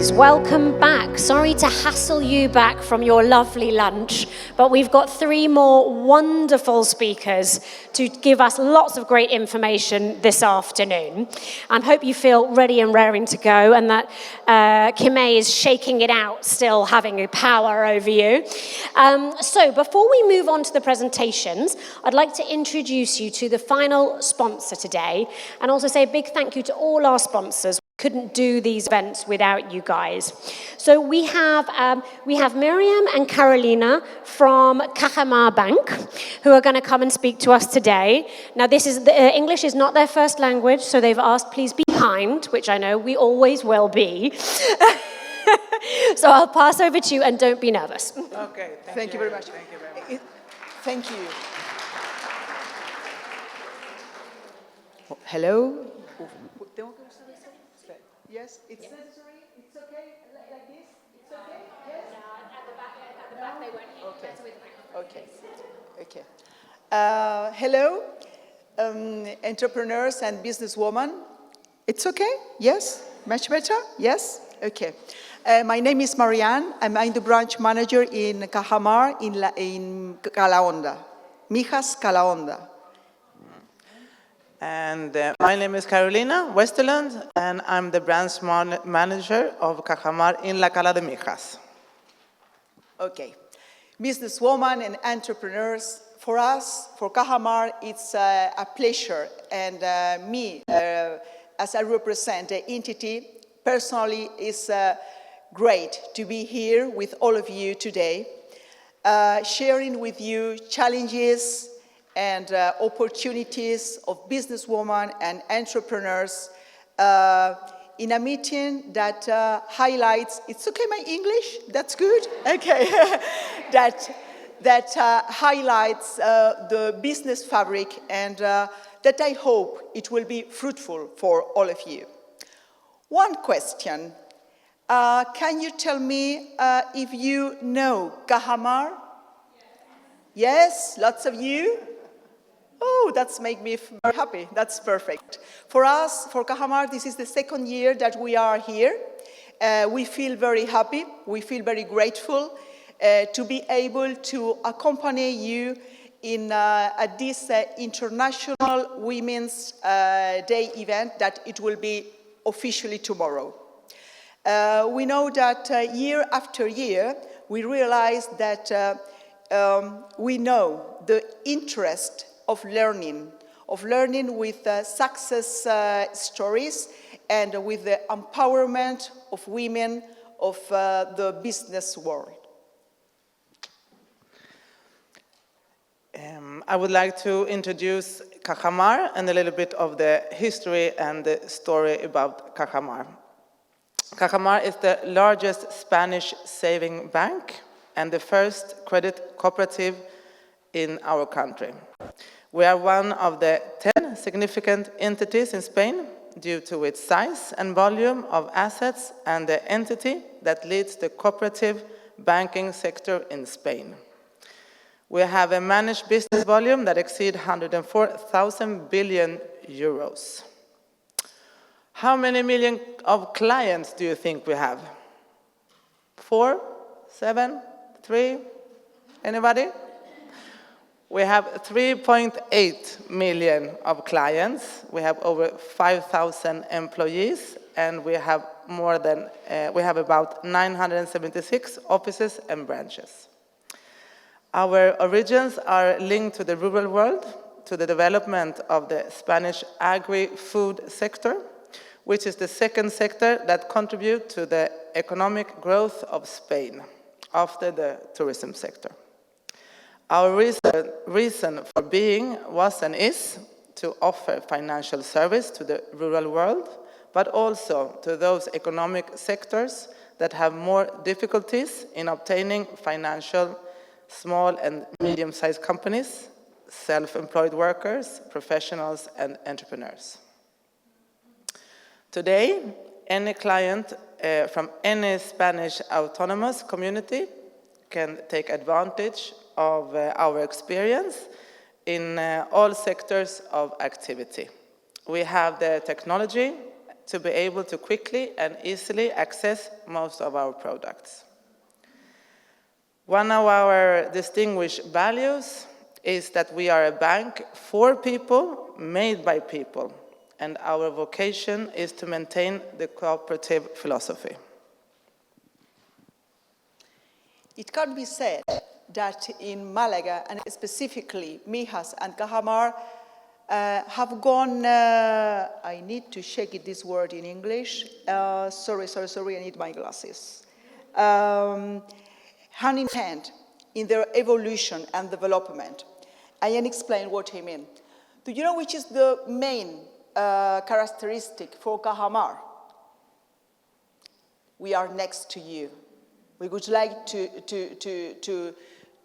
ladies, welcome back. Sorry to hassle you back from your lovely lunch, but we've got 3 more wonderful speakers to give us lots of great information this afternoon. I hope you feel ready and raring to go, and that Kimay is shaking it out, still having a power over you. So before we move on to the presentations, I'd like to introduce you to the final sponsor today, and also say a big thank you to all our sponsors. Couldn't do these events without you guys. So we have Miriam and Carolina from Cajamar Bank, who are going to come and speak to us today. Now, English is not their first language, so they've asked please be kind, which I know we always will be. So I'll pass over to you, and don't be nervous. Okay, thank you very much. Thank you very much. Thank you. Hello. Yes, it's necessary. It's okay like this. It's okay. Yes. At the back they won't hear. Okay. Hello, entrepreneurs and businesswomen. It's okay. Yes. Much better. Yes. Okay. My name is Marianne. I'm the branch manager in Cajamar in Calahonda, Mijas Calahonda. And my name is Carolina Westerlund, and I'm the branch manager of Cajamar in La Cala de Mijas. Okay. Businesswomen and entrepreneurs, for us, for Cajamar, it's a pleasure. And me, as I represent the entity, personally, it's great to be here with all of you today, sharing with you challenges and opportunities of businesswomen and entrepreneurs in a meeting that highlights, it's okay my English, that's good, okay, that highlights the business fabric, and that I hope it will be fruitful for all of you. One question, can you tell me if you know Cajamar? Yes, lots of you? Oh, that's make me very happy. That's perfect. For us, for Cajamar, this is the 2nd year that we are here. We feel very happy. We feel very grateful to be able to accompany you in at this International Women's Day event that it will be officially tomorrow. We know that year after year, we realize that we know the interest of learning with success stories and with the empowerment of women of the business world. I would like to introduce Cajamar and a little bit of the history and the story about Cajamar. Cajamar is the largest Spanish saving bank and the first credit cooperative in our country. We are one of the 10 significant entities in Spain due to its size and volume of assets, and the entity that leads the cooperative banking sector in Spain. We have a managed business volume that exceeds 104,000 billion euros. How many million of clients do you think we have? 4, 7, 3? Anybody? We have 3.8 million of clients. We have over 5,000 employees, and we have about 976 offices and branches. Our origins are linked to the rural world, to the development of the Spanish agri-food sector, which is the 2nd sector that contributes to the economic growth of Spain after the tourism sector. Our reason for being was and is to offer financial service to the rural world, but also to those economic sectors that have more difficulties in obtaining financial, small and medium-sized companies, self-employed workers, professionals, and entrepreneurs. Today, any client from any Spanish autonomous community can take advantage of our experience in all sectors of activity. We have the technology to be able to quickly and easily access most of our products. One of our distinguished values is that we are a bank for people, made by people, and our vocation is to maintain the cooperative philosophy. It can be said that in Malaga, and specifically Mijas and Cajamar, have gone, I need to check this word in English. Sorry, I need my glasses. Hand in hand in their evolution and development. I can explain what I mean. Do you know which is the main characteristic for Cajamar? We are next to you. We would like to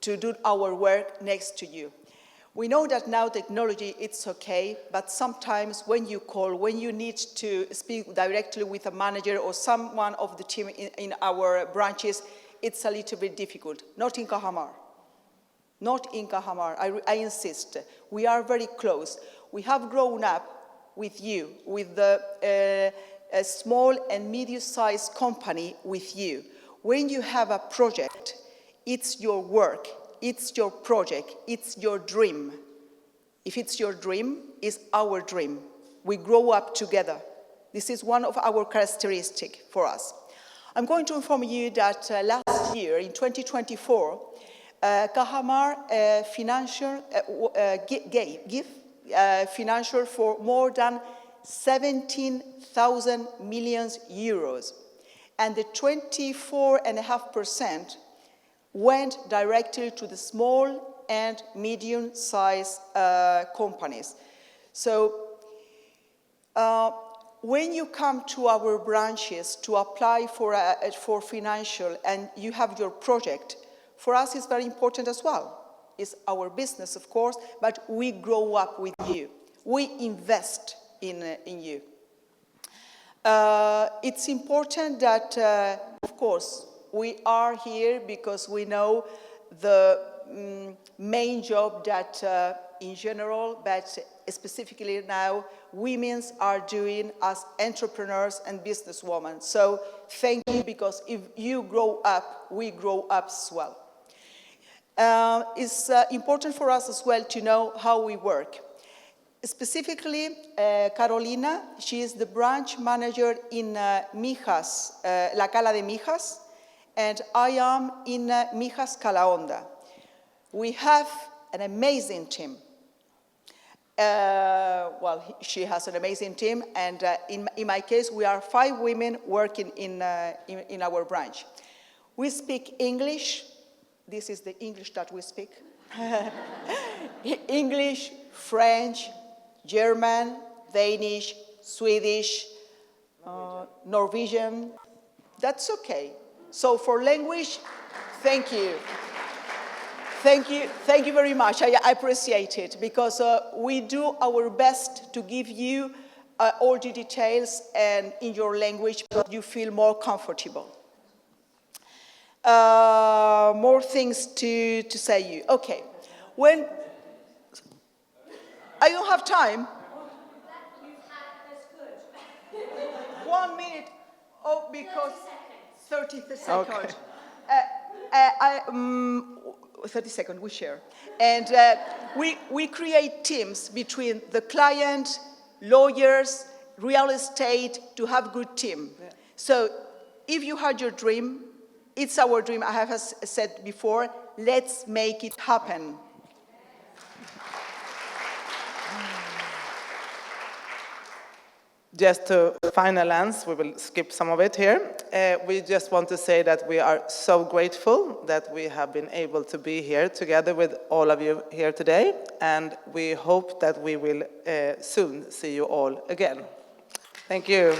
do our work next to you. We know that now technology, it's okay, but sometimes when you call, when you need to speak directly with a manager or someone of the team in our branches, it's a little bit difficult. Not in Cajamar. Not in Cajamar, I insist. We are very close. We have grown up with you, with a small and medium-sized company with you. When you have a project, it's your work, it's your project, it's your dream. If it's your dream, it's our dream. We grow up together. This is one of our characteristics for us. I'm going to inform you that last year, in 2024, Cajamar gave financial for more than 17,000 million euros. And the 24.5% went directly to the small and medium-sized companies. So when you come to our branches to apply for financial and you have your project, for us it's very important as well. It's our business, of course, but we grow up with you. We invest in you. It's important that, of course, we are here because we know the main job that, in general, but specifically now, women are doing as entrepreneurs and businesswomen. So thank you, because if you grow up, we grow up as well. It's important for us as well to know how we work. Specifically, Carolina, she is the branch manager in Mijas, La Cala de Mijas, and I am in Mijas Calahonda. We have an amazing team. Well, she has an amazing team, and in my case, we are 5 women working in our branch. We speak English. This is the English that we speak. English, French, German, Danish, Swedish, Norwegian. That's okay. So for language, thank you. Thank you very much. I appreciate it, because we do our best to give you all the details and in your language, but you feel more comfortable. More things to say you. Okay. When I don't have time. 1 minute. Oh, because 30 seconds. Okay. 30 seconds, we share. And we create teams between the client, lawyers, real estate, to have good team. Yeah. So if you had your dream, it's our dream, I have said before, let's make it happen. Just to finalize, we will skip some of it here. We just want to say that we are so grateful that we have been able to be here together with all of you here today, and we hope that we will soon see you all again. Thank you.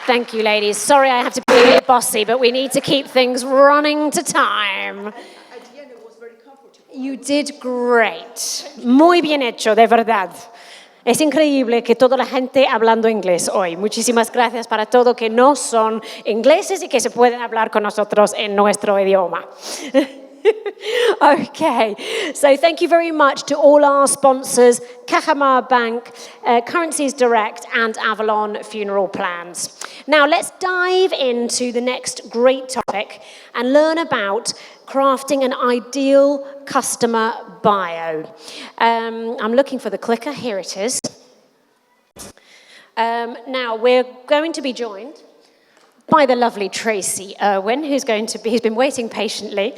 Thank you, ladies. Sorry I have to be a bit bossy, but we need to keep things running to time. At the end, it was very comfortable. You did great. Muy bien hecho, de verdad. Es increíble que toda la gente hablando inglés hoy. Muchísimas gracias para todos que no son ingleses y que se pueden hablar con nosotros en nuestro idioma. Okay, so thank you very much to all our sponsors, Cajamar Bank, Currencies Direct, and Avalon Funeral Plans. Now let's dive into the next great topic and learn about crafting an ideal customer bio. I'm looking for the clicker, here it is. Now we're going to be joined by the lovely Tracy Irwin, who's been waiting patiently.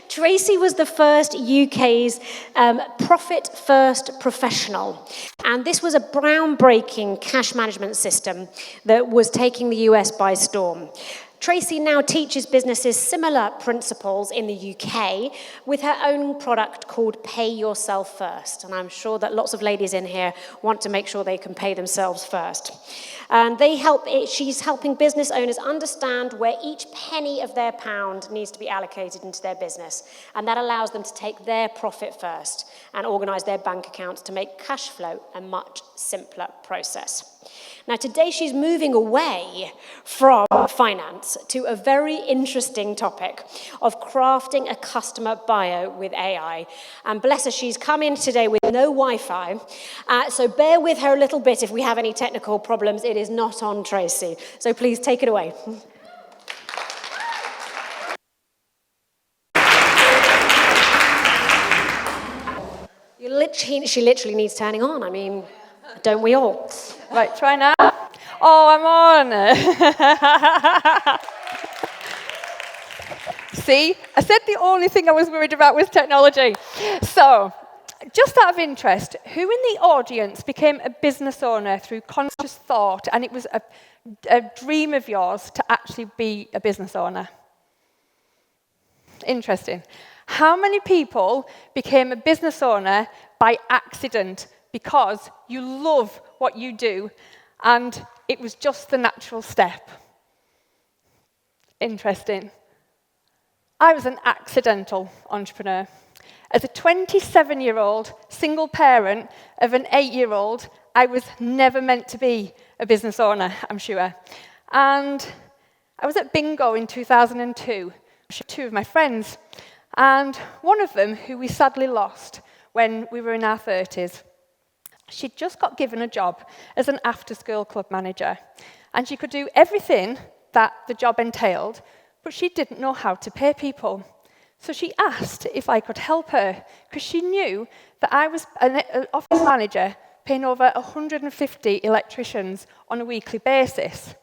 Tracy was the first UK's profit-first professional. And this was a groundbreaking cash management system that was taking the US by storm. Tracy now teaches businesses similar principles in the UK with her own product called Pay Yourself First. And I'm sure that lots of ladies in here want to make sure they can pay themselves first. And she's helping business owners understand where each penny of their pound needs to be allocated into their business. And that allows them to take their profit first and organise their bank accounts to make cash flow a much simpler process. Now, today she's moving away from finance to a very interesting topic of crafting a customer bio with AI. And bless her, she's come in today with no Wi-Fi. So bear with her a little bit if we have any technical problems. It is not on Tracy. So please take it away. She literally needs turning on. I mean, don't we all? Right, try now. Oh, I'm on. See, I said the only thing I was worried about was technology. So, just out of interest, who in the audience became a business owner through conscious thought, and it was a dream of yours to actually be a business owner? Interesting. How many people became a business owner by accident because you love what you do and it was just the natural step? Interesting. I was an accidental entrepreneur. As a 27-year-old single parent of an 8-year-old, I was never meant to be a business owner, I'm sure. And I was at bingo in 2002, with two of my friends, and one of them, who we sadly lost when we were in our 30s, she'd just got given a job as an after-school club manager, and she could do everything that the job entailed, but she didn't know how to pay people. So she asked if I could help her, because she knew that I was an office manager paying over 150 electricians on a weekly basis.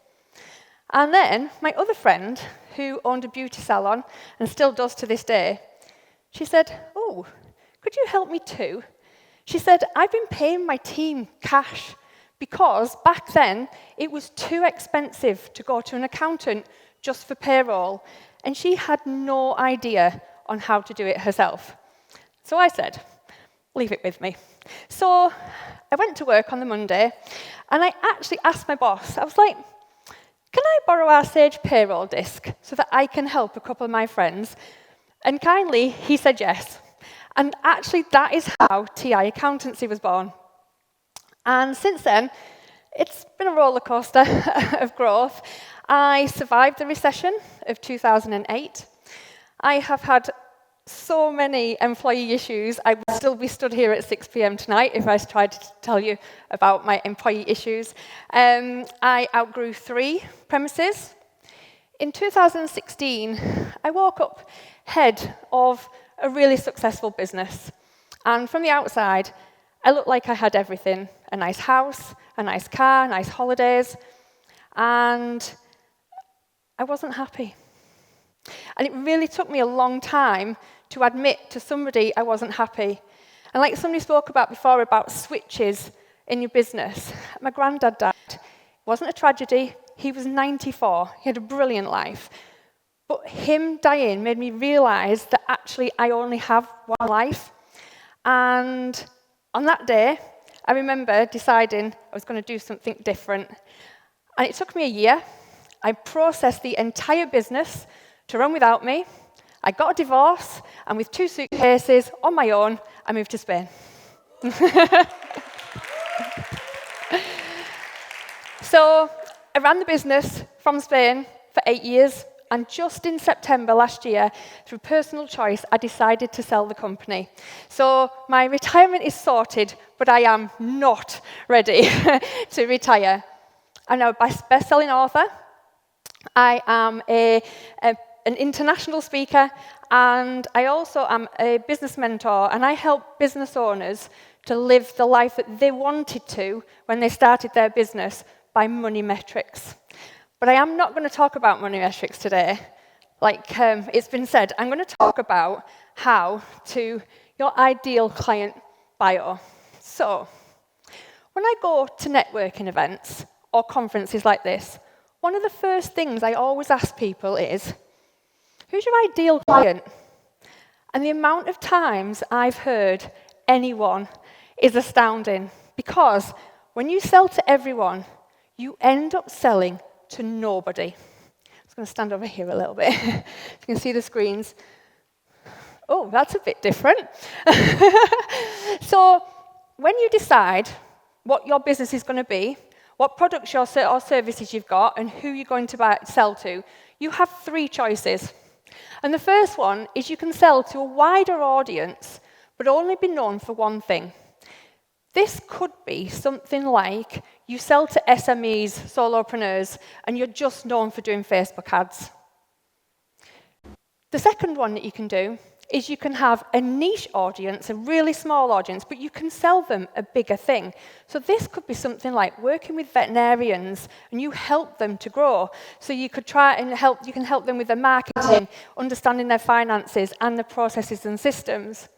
And then my other friend, who owned a beauty salon and still does to this day, she said, "Oh, could you help me too?" She said, "I've been paying my team cash because back then it was too expensive to go to an accountant just for payroll, and she had no idea on how to do it herself." So I said, "Leave it with me." So I went to work on the Monday, and I actually asked my boss, I was like, "Can I borrow our Sage payroll disk so that I can help a couple of my friends?" And kindly, he said yes. And actually, that is how TI Accountancy was born. And since then, it's been a roller coaster of growth. I survived the recession of 2008. I have had so many employee issues. I would still be stood here at 6 p.m. tonight if I tried to tell you about my employee issues. I outgrew 3 premises. In 2016, I woke up head of a really successful business. And from the outside, I looked like I had everything. A nice house, a nice car, nice holidays. And I wasn't happy. And it really took me a long time to admit to somebody I wasn't happy. And like somebody spoke about before about switches in your business, my granddad died. It wasn't a tragedy. He was 94. He had a brilliant life. But him dying made me realize that actually I only have one life. And on that day, I remember deciding I was going to do something different. And it took me a year. I processed the entire business to run without me. I got a divorce, and with 2 suitcases on my own, I moved to Spain. So I ran the business from Spain for 8 years, And just in September last year, through personal choice, I decided to sell the company. So my retirement is sorted, but I am not ready to retire. I'm a best-selling author. I am an international speaker, and I also am a business mentor, and I help business owners to live the life that they wanted to when they started their business by money metrics. But I am not going to talk about money metrics today. Like it's been said, I'm going to talk about how to your ideal client bio. So, when I go to networking events or conferences like this, one of the first things I always ask people is, who's your ideal client? And the amount of times I've heard anyone is astounding, because when you sell to everyone, you end up selling to nobody. I'm just going to stand over here a little bit. You can see the screens. Oh, that's a bit different. So when you decide what your business is going to be, what products or services you've got, and who you're going to sell to, you have 3 choices. And the first one is you can sell to a wider audience, but only be known for one thing. This could be something like you sell to SMEs, solopreneurs, and you're just known for doing Facebook ads. The second one that you can do is you can have a niche audience, a really small audience, but you can sell them a bigger thing. So this could be something like working with veterinarians, and you help them to grow. So you could you can help them with their marketing, understanding their finances, and the processes and systems.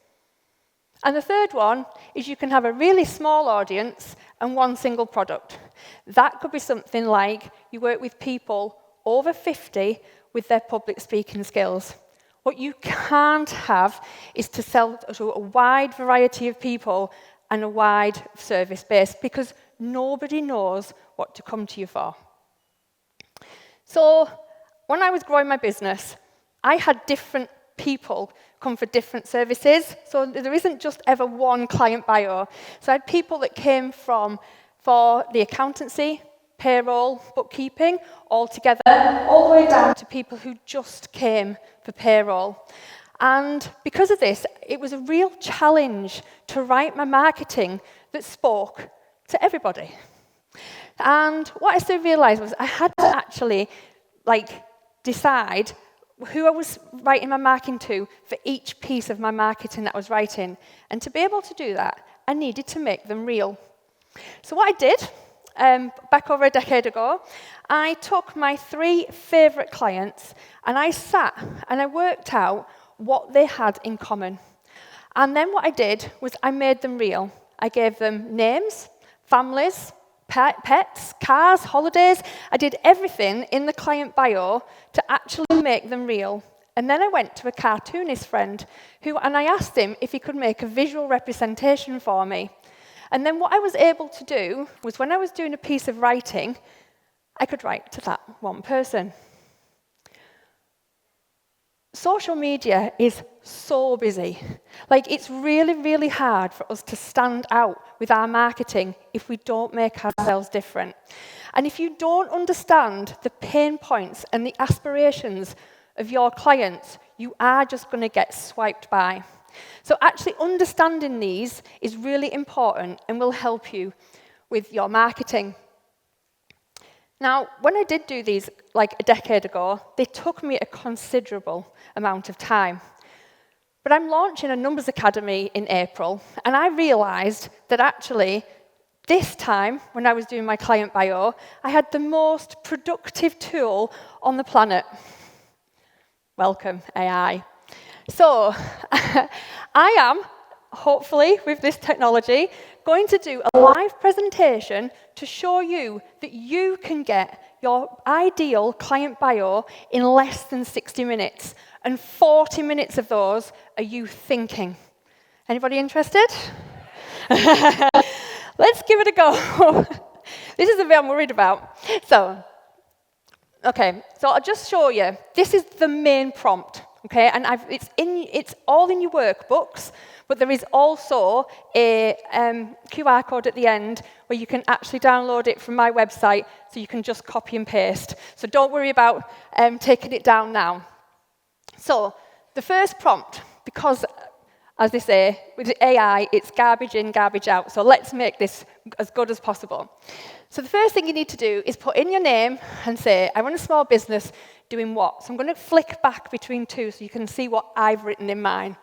And the third one is you can have a really small audience and one single product. That could be something like you work with people over 50 with their public speaking skills. What you can't have is to sell to a wide variety of people and a wide service base, because nobody knows what to come to you for. So when I was growing my business, I had different people come for different services. So there isn't just ever one client bio. So I had people that came for the accountancy, payroll, bookkeeping, all together, all the way down to people who just came for payroll. And because of this, it was a real challenge to write my marketing that spoke to everybody. And what I soon realized was I had to actually decide who I was writing my marketing to for each piece of my marketing that I was writing. And to be able to do that, I needed to make them real. So what I did, back over a decade ago, I took my 3 favorite clients and I sat and I worked out what they had in common. And then what I did was I made them real. I gave them names, families, pets, cars, holidays. I did everything in the client bio to actually make them real. And then I went to a cartoonist friend and I asked him if he could make a visual representation for me. And then what I was able to do was, when I was doing a piece of writing, I could write to that one person. Social media is so busy. It's really, really hard for us to stand out with our marketing if we don't make ourselves different. And if you don't understand the pain points and the aspirations of your clients, you are just going to get swiped by. So actually understanding these is really important and will help you with your marketing. Now, when I did do these a decade ago, they took me a considerable amount of time. But I'm launching a Numbers Academy in April, and I realized that actually this time, when I was doing my client bio, I had the most productive tool on the planet. Welcome, AI. So, I am, hopefully with this technology, going to do a live presentation to show you that you can get your ideal client bio in less than 60 minutes. And 40 minutes of those are you thinking. Anybody interested? Let's give it a go. This is the bit I'm worried about. So I'll just show you. This is the main prompt Okay, and it's all in your workbooks, but there is also a QR code at the end where you can actually download it from my website, so you can just copy and paste. So don't worry about taking it down now. So the first prompt, because as they say, with AI, it's garbage in, garbage out. So let's make this as good as possible. So the first thing you need to do is put in your name and say, I run a small business doing what? So I'm going to flick back between two so you can see what I've written in mine.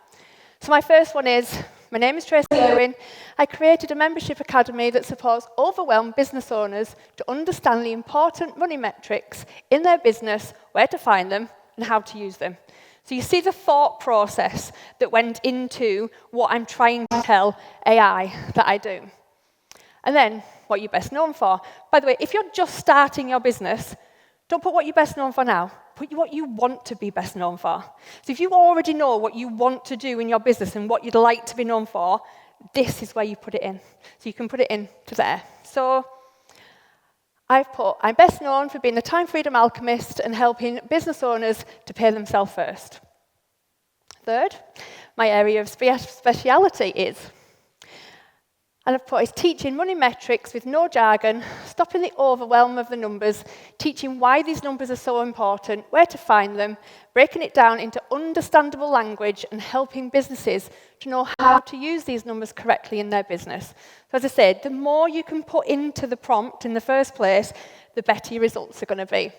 So my first one is, my name is Tracy Irwin. I created a membership academy that supports overwhelmed business owners to understand the important money metrics in their business, where to find them, and how to use them. So you see the thought process that went into what I'm trying to tell AI that I do. And then, what you're best known for. By the way, if you're just starting your business, don't put what you're best known for now. Put what you want to be best known for. So if you already know what you want to do in your business and what you'd like to be known for, this is where you put it in. So you can put it in to there. So I've put, I'm best known for being a time freedom alchemist and helping business owners to pay themselves first. Third, my area of speciality is, and I've put is teaching money metrics with no jargon, stopping the overwhelm of the numbers, teaching why these numbers are so important, where to find them, breaking it down into understandable language and helping businesses to know how to use these numbers correctly in their business. So as I said, the more you can put into the prompt in the first place, the better your results are going to be.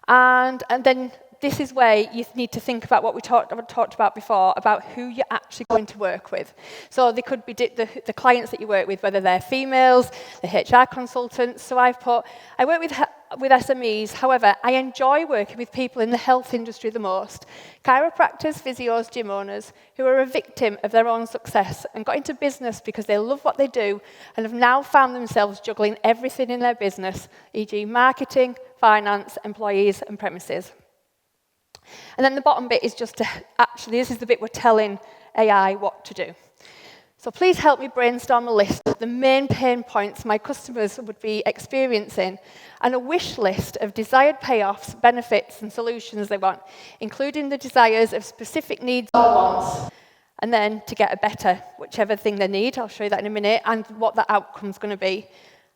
And then this is where you need to think about what we talked about before, about who you're actually going to work with. So they could be the clients that you work with, whether they're females, the HR consultants. So I've put, I work with SMEs, however, I enjoy working with people in the health industry the most. Chiropractors, physios, gym owners, who are a victim of their own success and got into business because they love what they do and have now found themselves juggling everything in their business, e.g. marketing, finance, employees, and premises. And then the bottom bit is just to actually, this is the bit we're telling AI what to do. So please help me brainstorm a list of the main pain points my customers would be experiencing and a wish list of desired payoffs, benefits, and solutions they want, including the desires of specific needs or wants, and then to get a better, whichever thing they need, I'll show you that in a minute, and what the outcome's going to be.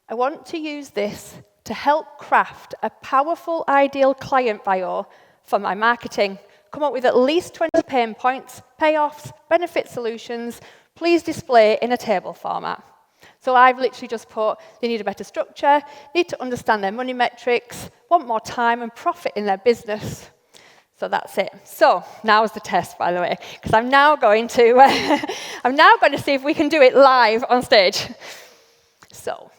I want to use this to help craft a powerful ideal client bio for my marketing. Come up with at least 20 pain points, payoffs, benefit solutions, please display in a table format. So I've literally just put, they need a better structure, need to understand their money metrics, want more time and profit in their business. So that's it. So now's the test, by the way, because I'm now going to, I'm now going to see if we can do it live on stage. So.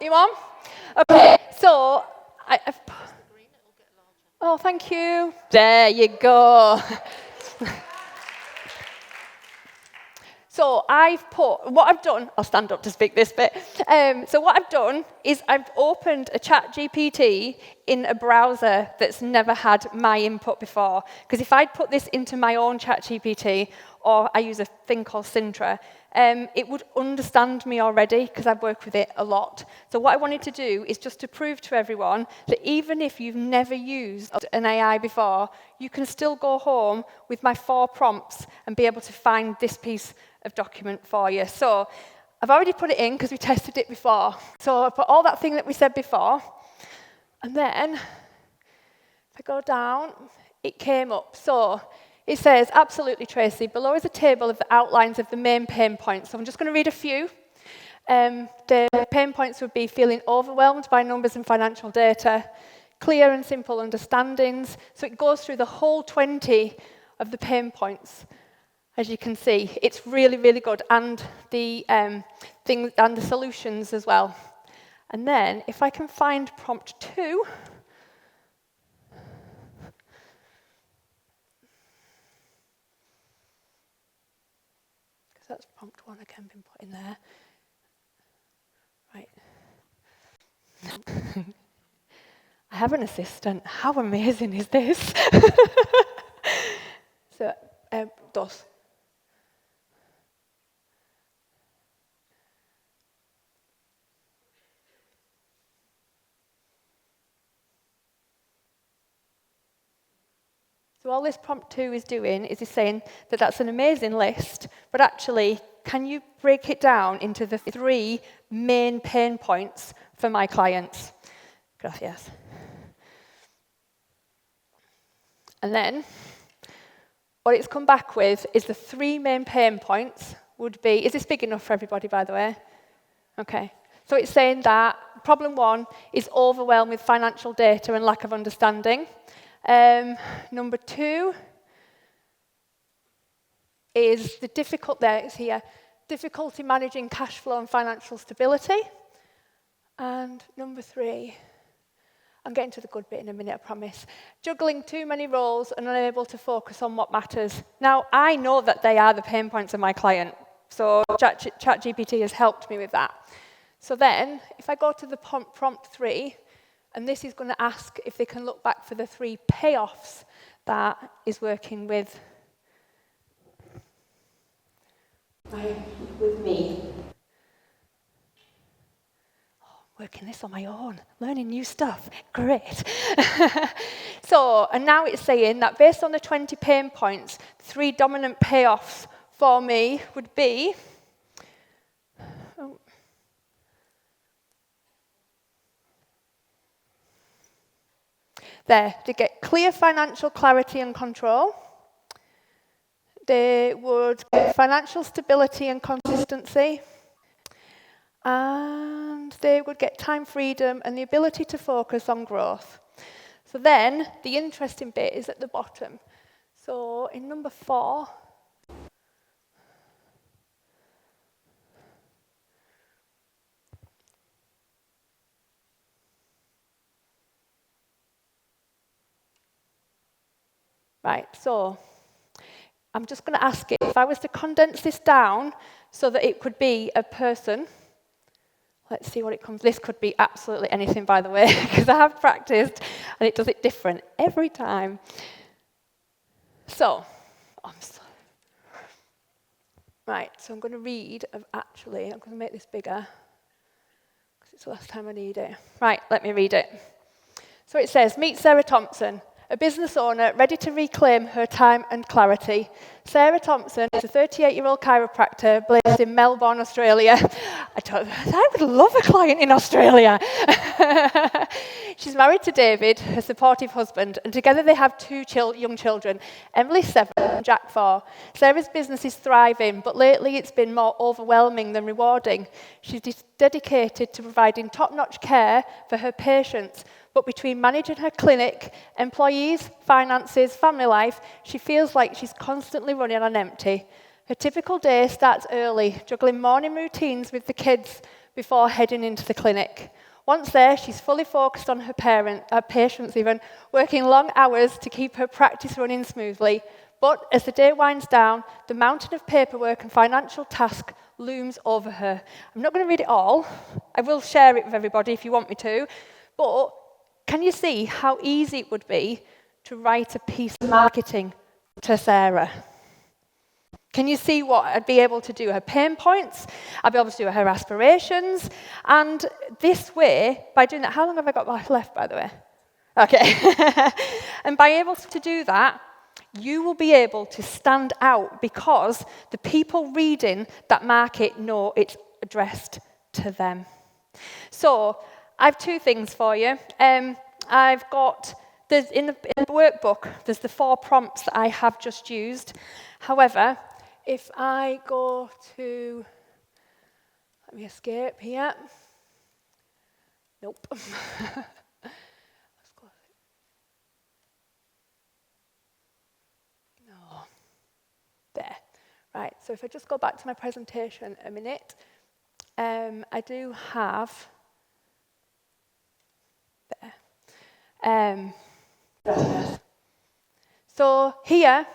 You on? Okay, so oh, thank you. There you go. So I've put, what I've done, I'll stand up to speak this bit. So what I've done is I've opened a ChatGPT in a browser that's never had my input before. Because if I'd put this into my own ChatGPT, or I use a thing called Sintra, it would understand me already because I've worked with it a lot. So what I wanted to do is just to prove to everyone that even if you've never used an AI before, you can still go home with my 4 prompts and be able to find this piece of document for you. So I've already put it in because we tested it before. So I put all that thing that we said before, and then if I go down, it came up. So it says, absolutely, Tracy, below is a table of the outlines of the main pain points. So I'm just going to read a few. The pain points would be feeling overwhelmed by numbers and financial data, clear and simple understandings. So it goes through the whole 20 of the pain points. As you can see, it's really, really good, and the things and the solutions as well. And then, if I can find prompt 2, because that's prompt 1 again been put in there. Right. I have an assistant. How amazing is this? So, dos. So all this prompt 2 is doing is saying that that's an amazing list, but actually, can you break it down into the 3 main pain points for my clients? Gracias. And then, what it's come back with is the 3 main pain points would be, is this big enough for everybody, by the way? Okay. So it's saying that problem 1 is overwhelmed with financial data and lack of understanding. Number 2 is the difficulty managing cash flow and financial stability. And number 3, I'm getting to the good bit in a minute, I promise. Juggling too many roles and unable to focus on what matters. Now, I know that they are the pain points of my client, so ChatGPT has helped me with that. So then, if I go to the prompt 3, and this is going to ask if they can look back for the 3 payoffs that is working with me. Working this on my own, learning new stuff, great. So, and now it's saying that based on the 20 pain points, 3 dominant payoffs for me would be, to get clear financial clarity and control. They would get financial stability and consistency. And they would get time freedom and the ability to focus on growth. So then, the interesting bit is at the bottom. So in number 4, right, so I'm just going to ask it, if I was to condense this down so that it could be a person, let's see what it comes. This could be absolutely anything, by the way, because I have practiced and it does it different every time. So, right, so I'm going to read, I'm going to make this bigger because it's the last time I need it. Right, let me read it. So it says, meet Sarah Thompson, a business owner ready to reclaim her time and clarity. Sarah Thompson is a 38-year-old chiropractor based in Melbourne, Australia. I would love a client in Australia. She's married to David, her supportive husband, and together they have 2 young children, Emily 7 and Jack 4. Sarah's business is thriving, but lately it's been more overwhelming than rewarding. She's dedicated to providing top-notch care for her patients, but between managing her clinic, employees, finances, family life, she feels like she's constantly running on empty. Her typical day starts early, juggling morning routines with the kids before heading into the clinic. Once there, she's fully focused on her patients even, working long hours to keep her practice running smoothly. But as the day winds down, the mountain of paperwork and financial tasks looms over her. I'm not going to read it all. I will share it with everybody if you want me to. But can you see how easy it would be to write a piece of marketing to Sarah? Can you see what I'd be able to do? Her pain points, I'd be able to do her aspirations, and this way, by doing that, how long have I got left, by the way? Okay. And by able to do that, you will be able to stand out because the people reading that market know it's addressed to them. So, I have 2 things for you. I've got, in the workbook, there's the 4 prompts that I have just used. However, if I go to, let me escape here. Nope. Let's close it. No. There. Right, so if I just go back to my presentation a minute, I do have, there. So here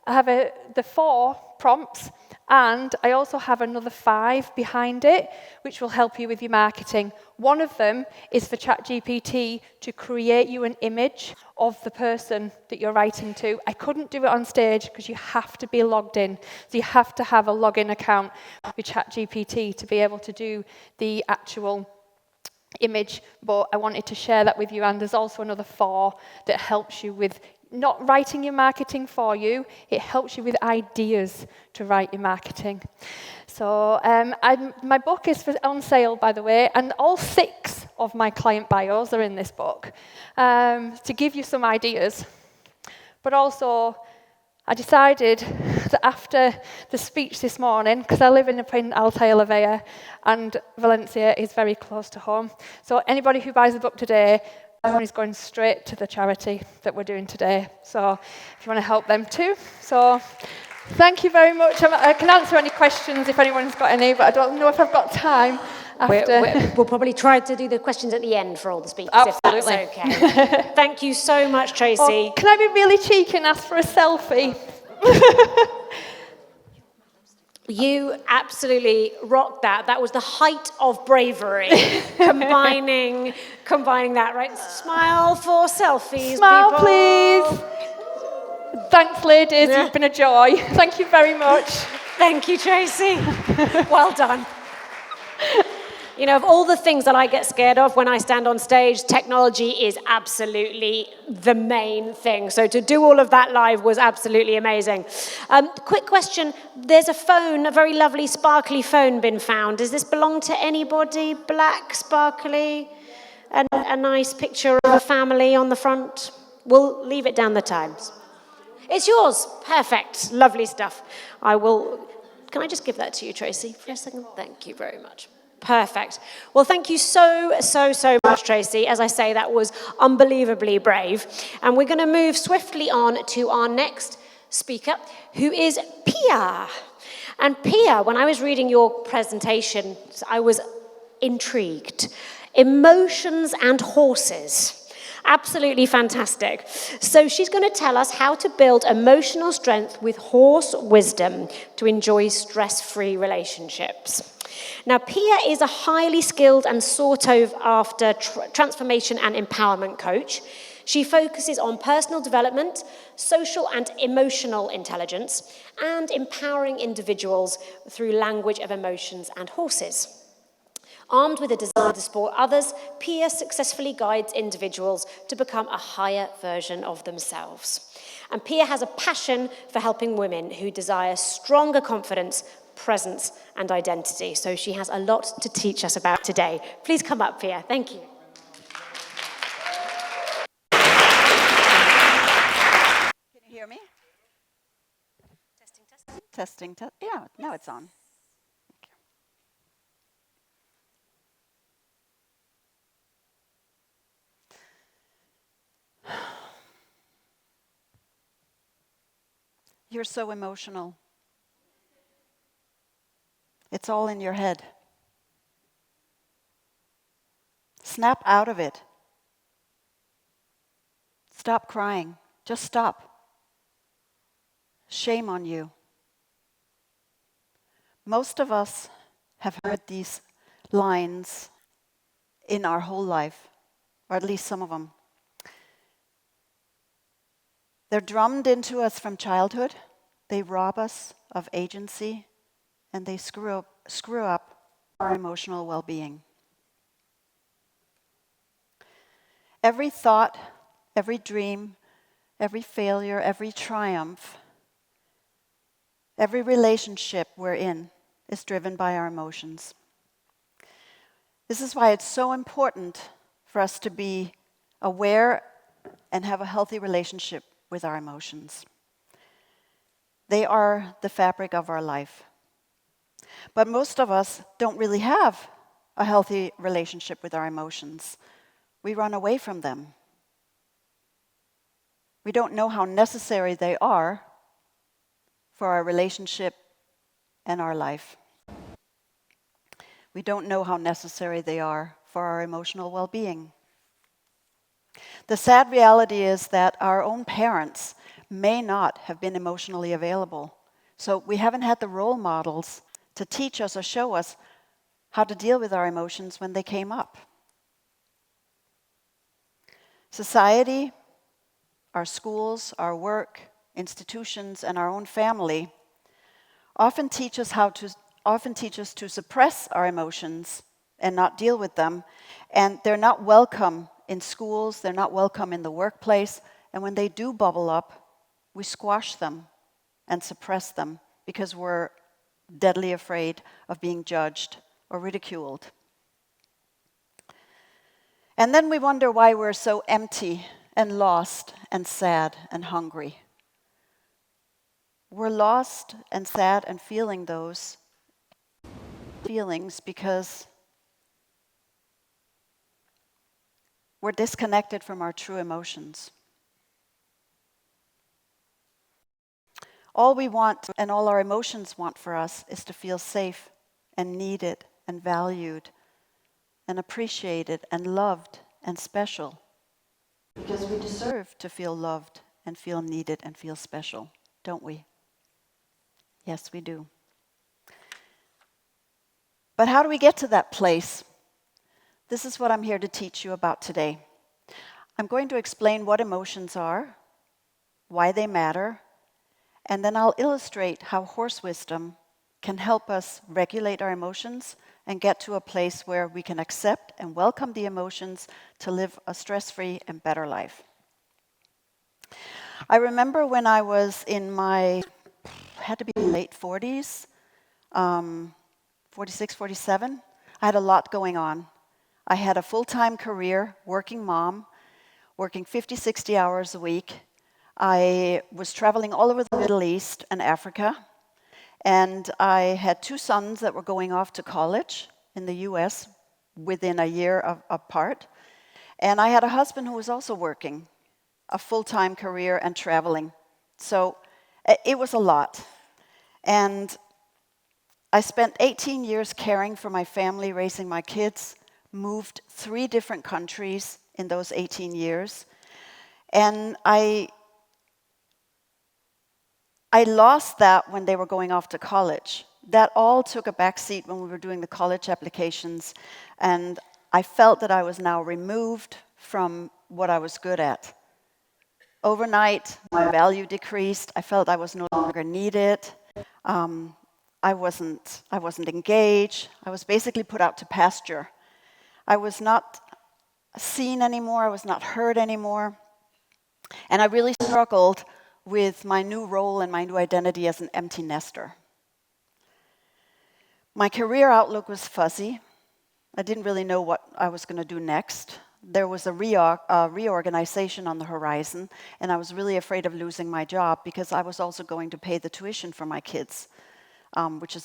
I have the 4 prompts, and I also have another 5 behind it, which will help you with your marketing. One of them is for ChatGPT to create you an image of the person that you're writing to. I couldn't do it on stage because you have to be logged in. So you have to have a login account with ChatGPT to be able to do the actual image, but I wanted to share that with you, and there's also another 4 that helps you with not writing your marketing for you, it helps you with ideas to write your marketing. So my book is on sale, by the way, and all 6 of my client bios are in this book to give you some ideas. But also, I decided that after the speech this morning, because I live in Alta Vella, and Valencia is very close to home, so anybody who buys the book today, money is going straight to the charity that we're doing today. So if you want to help them too. So thank you very much. I can answer any questions if anyone's got any, but I don't know if I've got time after. We'll probably try to do the questions at the end for all the speakers, Absolutely. if that's okay. Thank you so much, Tracy. Oh, can I be really cheeky and ask for a selfie? You absolutely rocked that. That was the height of bravery, combining that, right? Smile for selfies, Smile, people. please. Thanks, ladies. Yeah. You've been a joy. Thank you very much. Thank you, Tracy. Well done. You know, of all the things that I get scared of when I stand on stage, technology is absolutely the main thing. So to do all of that live was absolutely amazing. Quick question. There's a phone, a very lovely sparkly phone been found. Does this belong to anybody? Black, sparkly, and a nice picture of a family on the front? We'll leave it down the Times. It's yours. Perfect. Lovely stuff. Can I just give that to you, Tracy, for a second? Thank you very much. Perfect. Well, thank you so much, Tracy. As I say, that was unbelievably brave. And we're going to move swiftly on to our next speaker, who is Pia. And Pia, when I was reading your presentation, I was intrigued. Emotions and horses. Absolutely fantastic. So she's going to tell us how to build emotional strength with horse wisdom to enjoy stress-free relationships. Now, Pia is a highly skilled and sought-after transformation and empowerment coach. She focuses on personal development, social and emotional intelligence, and empowering individuals through language of emotions and horses. Armed with a desire to support others, Pia successfully guides individuals to become a higher version of themselves. And Pia has a passion for helping women who desire stronger confidence, presence, and identity. So she has a lot to teach us about today. Please come up, Pia. Thank you. Can you hear me? Testing. Yeah, now it's on. Thank you. You're so emotional. It's all in your head. Snap out of it. Stop crying. Just stop. Shame on you. Most of us have heard these lines in our whole life, or at least some of them. They're drummed into us from childhood. They rob us of agency, and they screw up our emotional well-being. Every thought, every dream, every failure, every triumph, every relationship we're in is driven by our emotions. This is why it's so important for us to be aware and have a healthy relationship with our emotions. They are the fabric of our life. But most of us don't really have a healthy relationship with our emotions. We run away from them. We don't know how necessary they are for our relationship and our life. We don't know how necessary they are for our emotional well-being. The sad reality is that our own parents may not have been emotionally available. So we haven't had the role models to teach us or show us how to deal with our emotions when they came up. Society, our schools, our work, institutions, and our own family often teach us to suppress our emotions and not deal with them, and they're not welcome in schools, they're not welcome in the workplace, And when they do bubble up, we squash them and suppress them because we're deadly afraid of being judged or ridiculed. And then we wonder why we're so empty and lost and sad and hungry. We're lost and sad and feeling those feelings because we're disconnected from our true emotions. All we want and all our emotions want for us is to feel safe and needed and valued and appreciated and loved and special. Because we deserve to feel loved and feel needed and feel special, don't we? Yes, we do. But how do we get to that place? This is what I'm here to teach you about today. I'm going to explain what emotions are, why they matter, and then I'll illustrate how horse wisdom can help us regulate our emotions and get to a place where we can accept and welcome the emotions to live a stress-free and better life. I remember when I was in my, had to be late 40s, 46, 47, I had a lot going on. I had a full-time career, working mom, working 50, 60 hours a week. I was traveling all over the Middle East and Africa, and I had 2 sons that were going off to college in the US within a year apart. And I had a husband who was also working a full-time career and traveling. So it was a lot. And I spent 18 years caring for my family, raising my kids, moved 3 different countries in those 18 years. And I lost that when they were going off to college. That all took a backseat when we were doing the college applications, and I felt that I was now removed from what I was good at. Overnight, my value decreased. I felt I was no longer needed. I wasn't engaged. I was basically put out to pasture. I was not seen anymore. I was not heard anymore. And I really struggled with my new role and my new identity as an empty nester. My career outlook was fuzzy. I didn't really know what I was going to do next. There was a reorganization on the horizon, and I was really afraid of losing my job because I was also going to pay the tuition for my kids, which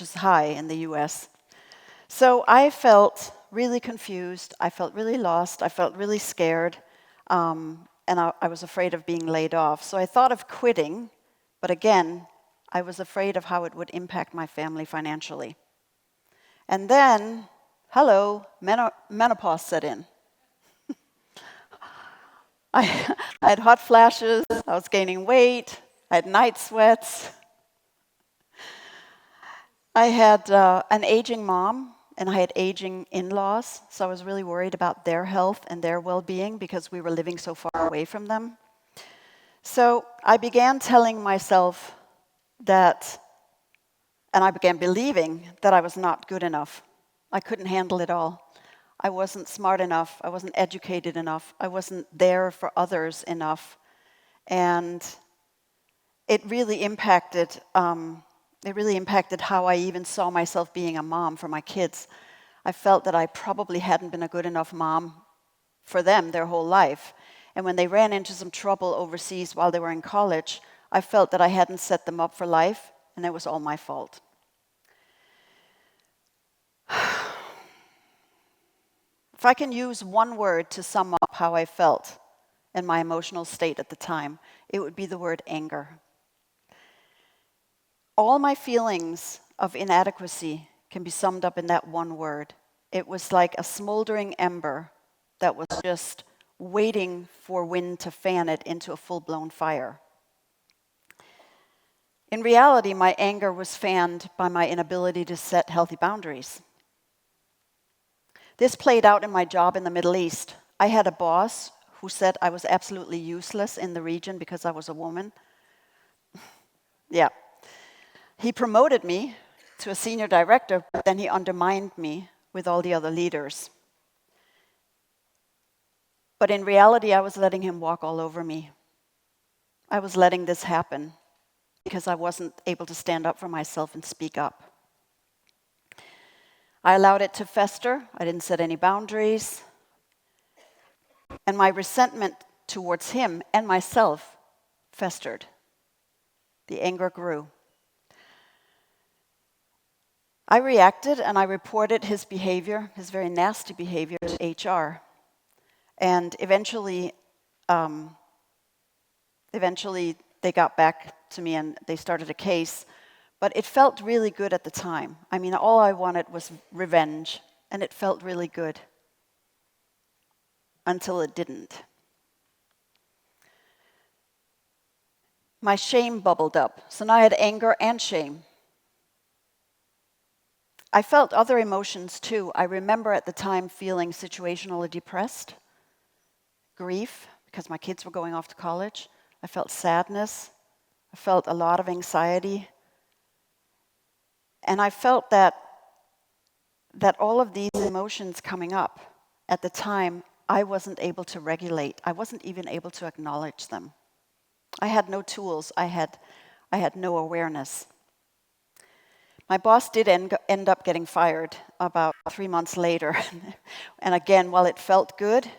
is high in the US. So I felt really confused. I felt really lost. I felt really scared. And I was afraid of being laid off. So I thought of quitting, but again, I was afraid of how it would impact my family financially. And then, hello, menopause set in. I had hot flashes, I was gaining weight, I had night sweats. I had an aging mom, and I had aging in-laws, so I was really worried about their health and their well-being because we were living so far away from them. So I began telling myself that, and I began believing that I was not good enough. I couldn't handle it all. I wasn't smart enough. I wasn't educated enough. I wasn't there for others enough. And it really impacted how I even saw myself being a mom for my kids. I felt that I probably hadn't been a good enough mom for them their whole life. And when they ran into some trouble overseas while they were in college, I felt that I hadn't set them up for life, and it was all my fault. If I can use one word to sum up how I felt and my emotional state at the time, it would be the word anger. All my feelings of inadequacy can be summed up in that one word. It was like a smoldering ember that was just waiting for wind to fan it into a full-blown fire. In reality, my anger was fanned by my inability to set healthy boundaries. This played out in my job in the Middle East. I had a boss who said I was absolutely useless in the region because I was a woman. Yeah. He promoted me to a senior director, but then he undermined me with all the other leaders. But in reality, I was letting him walk all over me. I was letting this happen because I wasn't able to stand up for myself and speak up. I allowed it to fester. I didn't set any boundaries. And my resentment towards him and myself festered. The anger grew. I reacted and I reported his behavior, his very nasty behavior, to HR. And eventually they got back to me and they started a case. But it felt really good at the time. I mean, all I wanted was revenge, and it felt really good until it didn't. My shame bubbled up. So now I had anger and shame. I felt other emotions too. I remember at the time feeling situationally depressed, grief, because my kids were going off to college. I felt sadness. I felt a lot of anxiety. And I felt that all of these emotions coming up at the time, I wasn't able to regulate. I wasn't even able to acknowledge them. I had no tools. I had no awareness. My boss did end up getting fired about 3 months later. And again, while it felt good,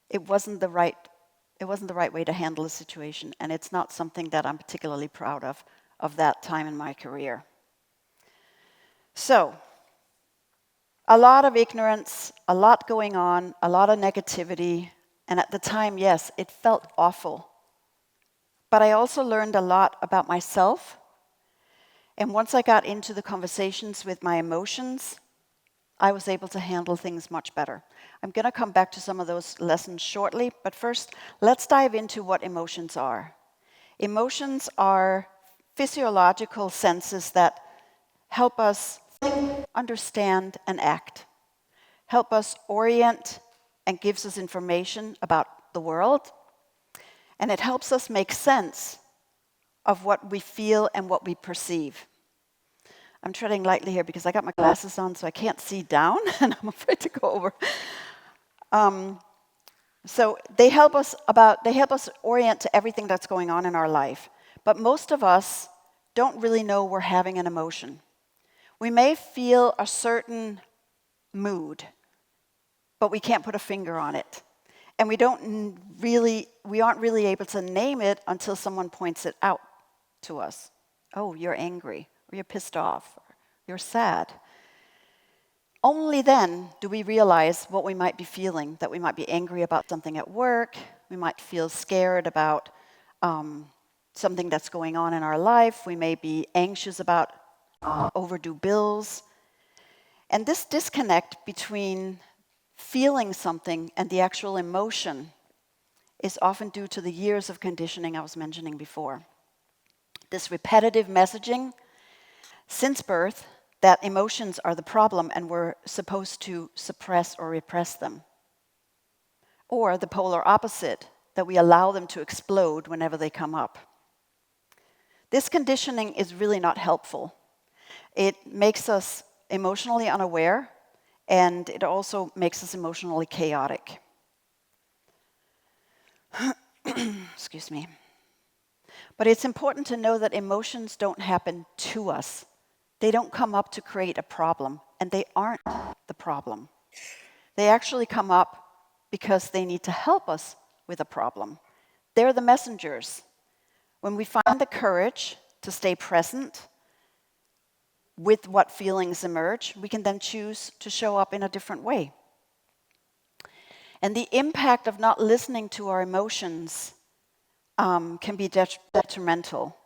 it wasn't the right way to handle the situation. And it's not something that I'm particularly proud of that time in my career. So, a lot of ignorance, a lot going on, a lot of negativity. And at the time, yes, it felt awful. But I also learned a lot about myself. And once I got into the conversations with my emotions, I was able to handle things much better. I'm going to come back to some of those lessons shortly, but first, let's dive into what emotions are. Emotions are physiological senses that help us think, understand, and act. Help us orient and gives us information about the world. And it helps us make sense of what we feel and what we perceive. I'm treading lightly here because I got my glasses on, so I can't see down, and I'm afraid to go over. So they help us orient to everything that's going on in our life. But most of us don't really know we're having an emotion. We may feel a certain mood, but we can't put a finger on it. And we aren't really able to name it until someone points it out to us. Oh, you're angry, or you're pissed off, or you're sad. Only then do we realize what we might be feeling, that we might be angry about something at work, we might feel scared about something that's going on in our life, we may be anxious about overdue bills. And this disconnect between feeling something and the actual emotion is often due to the years of conditioning I was mentioning before. This repetitive messaging since birth that emotions are the problem and we're supposed to suppress or repress them. Or the polar opposite, that we allow them to explode whenever they come up. This conditioning is really not helpful. It makes us emotionally unaware, and it also makes us emotionally chaotic. Excuse me. But it's important to know that emotions don't happen to us. They don't come up to create a problem, and they aren't the problem. They actually come up because they need to help us with a problem. They're the messengers. When we find the courage to stay present with what feelings emerge, we can then choose to show up in a different way. And the impact of not listening to our emotions can be detrimental.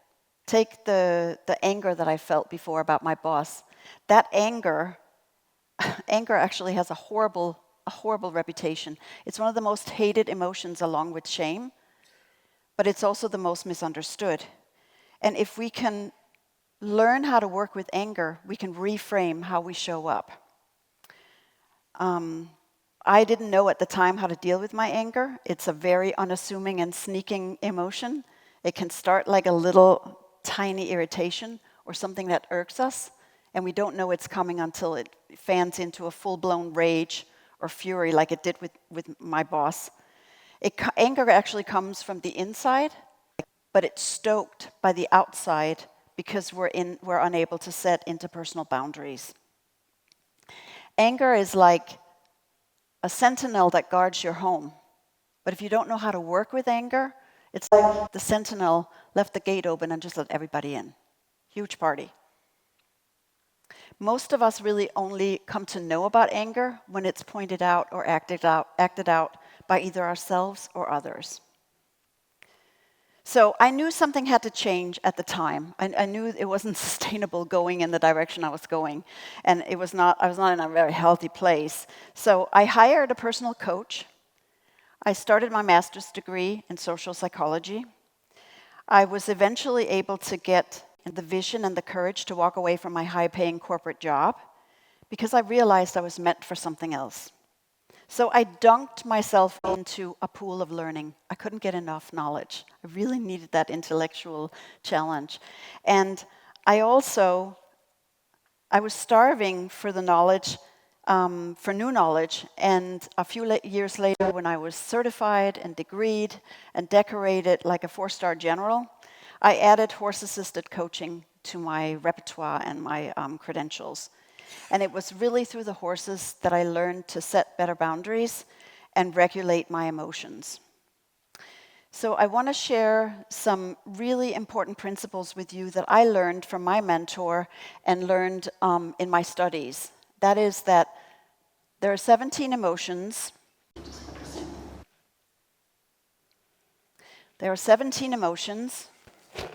Take the anger that I felt before about my boss. That anger actually has a horrible reputation. It's one of the most hated emotions along with shame, but it's also the most misunderstood. And if we can learn how to work with anger, we can reframe how we show up. I didn't know at the time how to deal with my anger. It's a very unassuming and sneaking emotion. It can start like a little tiny irritation or something that irks us, and we don't know it's coming until it fans into a full-blown rage or fury like it did with my boss. Anger actually comes from the inside, but it's stoked by the outside because we're unable to set interpersonal boundaries. Anger is like a sentinel that guards your home. But if you don't know how to work with anger, it's like the sentinel left the gate open and just let everybody in. Huge party. Most of us really only come to know about anger when it's pointed out or acted out by either ourselves or others. So I knew something had to change at the time. I knew it wasn't sustainable going in the direction I was going, and I was not in a very healthy place. So I hired a personal coach. I started my master's degree in social psychology. I was eventually able to get the vision and the courage to walk away from my high-paying corporate job because I realized I was meant for something else. So I dunked myself into a pool of learning. I couldn't get enough knowledge. I really needed that intellectual challenge. And I was starving for the knowledge, for new knowledge. And a few years later, when I was certified and degreed and decorated like a 4-star general, I added horse-assisted coaching to my repertoire and my credentials. And it was really through the horses that I learned to set better boundaries and regulate my emotions. So I want to share some really important principles with you that I learned from my mentor and learned in my studies. That is that there are 17 emotions. There are 17 emotions.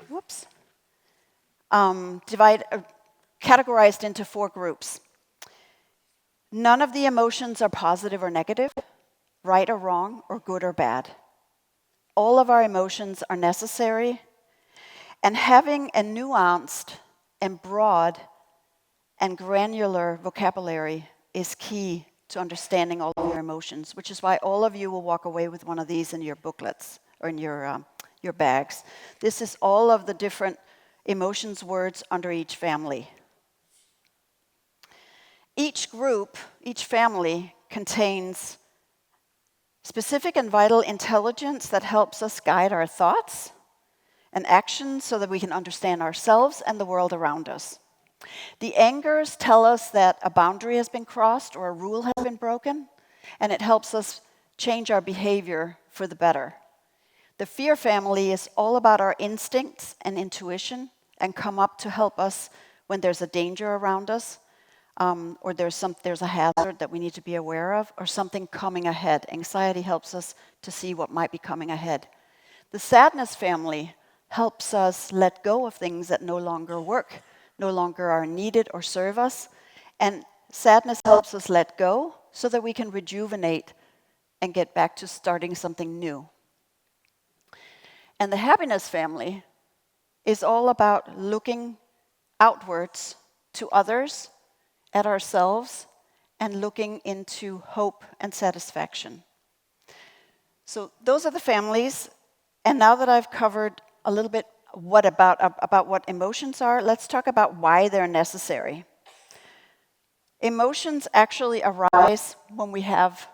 Whoops. Categorized into 4 groups. None of the emotions are positive or negative, right or wrong, or good or bad. All of our emotions are necessary, and having a nuanced and broad and granular vocabulary is key to understanding all of your emotions, which is why all of you will walk away with one of these in your booklets or in your bags. This is all of the different emotions words under each family. Each group, each family, contains specific and vital intelligence that helps us guide our thoughts and actions so that we can understand ourselves and the world around us. The angers tell us that a boundary has been crossed or a rule has been broken, and it helps us change our behavior for the better. The fear family is all about our instincts and intuition and come up to help us when there's a danger around us. Or there's a hazard that we need to be aware of, or something coming ahead. Anxiety helps us to see what might be coming ahead. The sadness family helps us let go of things that no longer work, no longer are needed or serve us. And sadness helps us let go so that we can rejuvenate and get back to starting something new. And the happiness family is all about looking outwards to others, at ourselves, and looking into hope and satisfaction. So those are the families. And now that I've covered a little bit about what emotions are, let's talk about why they're necessary. Emotions actually arise when we have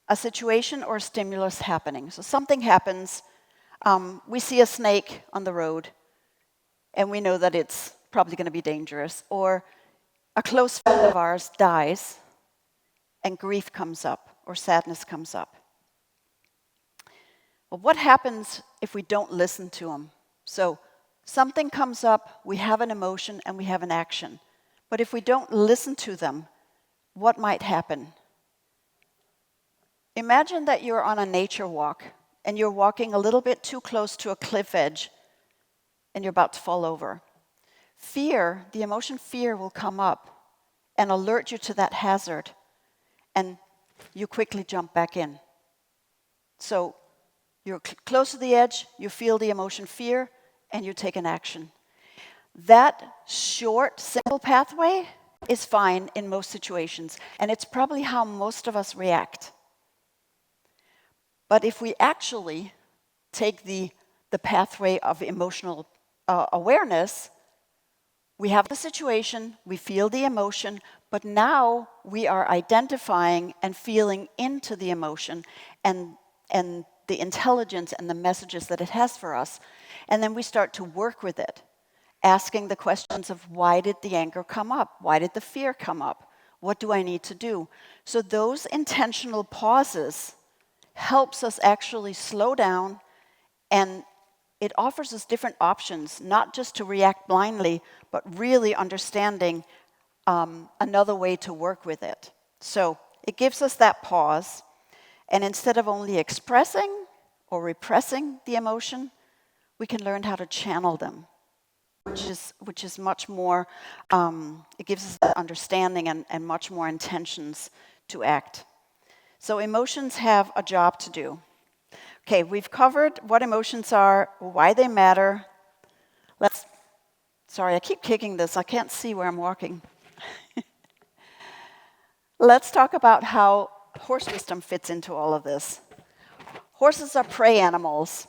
a situation or a stimulus happening. So something happens, we see a snake on the road, and we know that it's probably going to be dangerous. Or a close friend of ours dies, and grief comes up, or sadness comes up. Well, what happens if we don't listen to them? So something comes up, we have an emotion, and we have an action. But if we don't listen to them, what might happen? Imagine that you're on a nature walk, and you're walking a little bit too close to a cliff edge, and you're about to fall over. Fear, the emotion fear, will come up and alert you to that hazard, and you quickly jump back in. So you're close to the edge, you feel the emotion fear, and you take an action. That short, simple pathway is fine in most situations, and it's probably how most of us react. But if we actually take the pathway of emotional awareness, we have the situation, we feel the emotion, but now we are identifying and feeling into the emotion, and the intelligence and the messages that it has for us. And then we start to work with it, asking the questions of why did the anger come up? Why did the fear come up? What do I need to do? So those intentional pauses helps us actually slow down, and it offers us different options, not just to react blindly, but really understanding another way to work with it. So it gives us that pause, and instead of only expressing or repressing the emotion, we can learn how to channel them, which is much more, it gives us that understanding and much more intentions to act. So emotions have a job to do. Okay, we've covered what emotions are, why they matter. Sorry, I keep kicking this. I can't see where I'm walking. Let's talk about how horse wisdom fits into all of this. Horses are prey animals,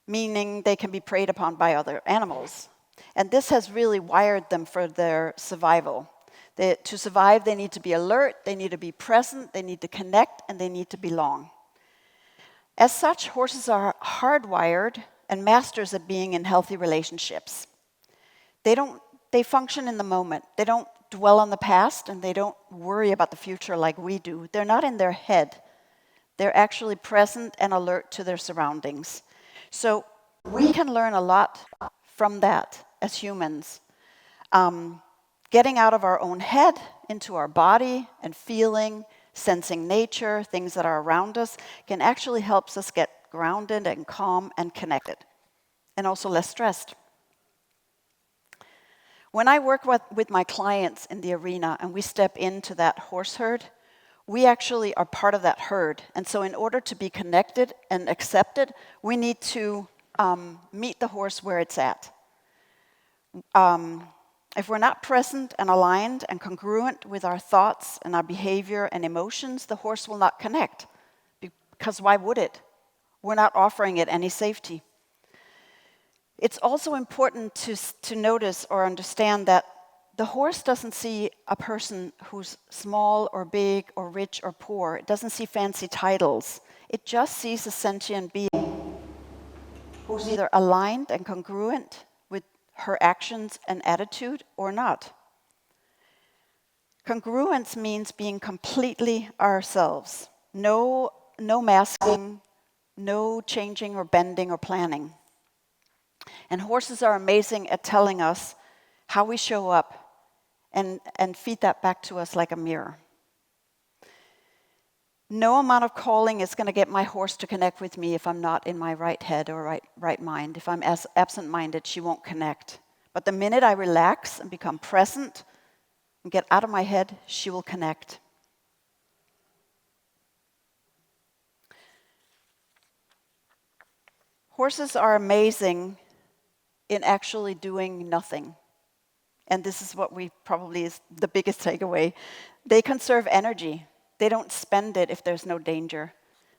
meaning they can be preyed upon by other animals. And this has really wired them for their survival. To survive, they need to be alert, they need to be present, they need to connect, and they need to belong. As such, horses are hardwired and masters at being in healthy relationships. They function in the moment. They don't dwell on the past, and they don't worry about the future like we do. They're not in their head. They're actually present and alert to their surroundings. So we can learn a lot from that as humans. Getting out of our own head into our body and feeling, sensing nature, things that are around us, can actually help us get grounded and calm and connected, and also less stressed. When I work with my clients in the arena and we step into that horse herd, we actually are part of that herd. And so in order to be connected and accepted, we need to meet the horse where it's at. If we're not present and aligned and congruent with our thoughts and our behavior and emotions, the horse will not connect. Because why would it? We're not offering it any safety. It's also important to notice or understand that the horse doesn't see a person who's small or big or rich or poor. It doesn't see fancy titles. It just sees a sentient being who's either aligned and congruent with her actions and attitude or not. Congruence means being completely ourselves. No masking, no changing or bending or planning. And horses are amazing at telling us how we show up and feed that back to us like a mirror. No amount of calling is going to get my horse to connect with me if I'm not in my right head or right mind. If I'm absent-minded, she won't connect. But the minute I relax and become present and get out of my head, she will connect. Horses are amazing in actually doing nothing. And this is what probably is the biggest takeaway. They conserve energy. They don't spend it if there's no danger.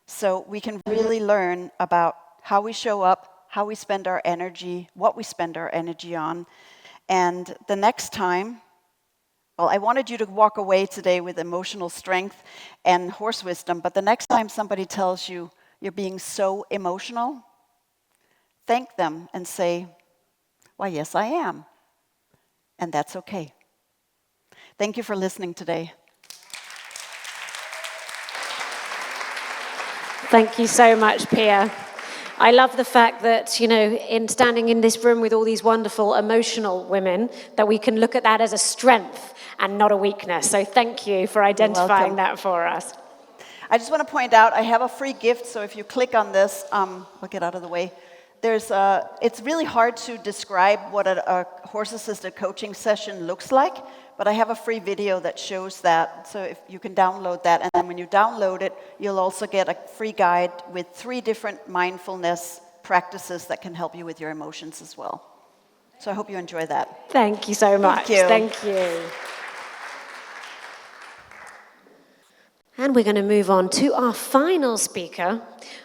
So we can really learn about how we show up, how we spend our energy, what we spend our energy on. And the next time, well, I wanted you to walk away today with emotional strength and horse wisdom, but the next time somebody tells you you're being so emotional, thank them and say, why, yes, I am. And that's okay. Thank you for listening today. Thank you so much, Pia. I love the fact that, in standing in this room with all these wonderful emotional women, that we can look at that as a strength and not a weakness. So thank you for identifying that for us. I just want to point out, I have a free gift, so if you click on this, I'll get out of the way. It's really hard to describe what a horse-assisted coaching session looks like, but I have a free video that shows that, so if you can download that, and then when you download it, you'll also get a free guide with 3 different mindfulness practices that can help you with your emotions as well. So I hope you enjoy that. Thank you so much. Thank you. And we're going to move on to our final speaker.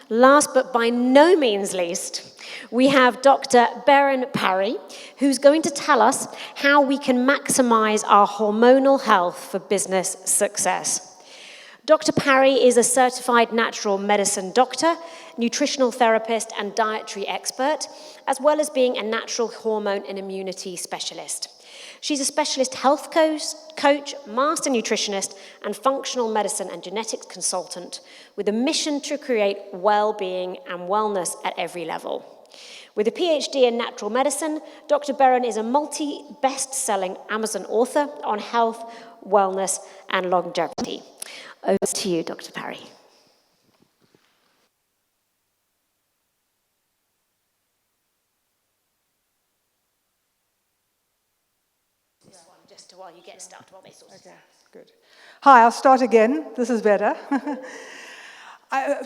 Last but by no means least, we have Dr. Beran Parry, who's going to tell us how we can maximize our hormonal health for business success. Dr. Parry is a certified natural medicine doctor, nutritional therapist, and dietary expert, as well as being a natural hormone and immunity specialist. She's a specialist health coach, master nutritionist, and functional medicine and genetics consultant with a mission to create well-being and wellness at every level. With a PhD in natural medicine, Dr. Beran is a multi-best-selling Amazon author on health, wellness, and longevity. Over to you, Dr. Parry. This one, just while you get started, while they sort of. Okay, good. Hi, I'll start again. This is better.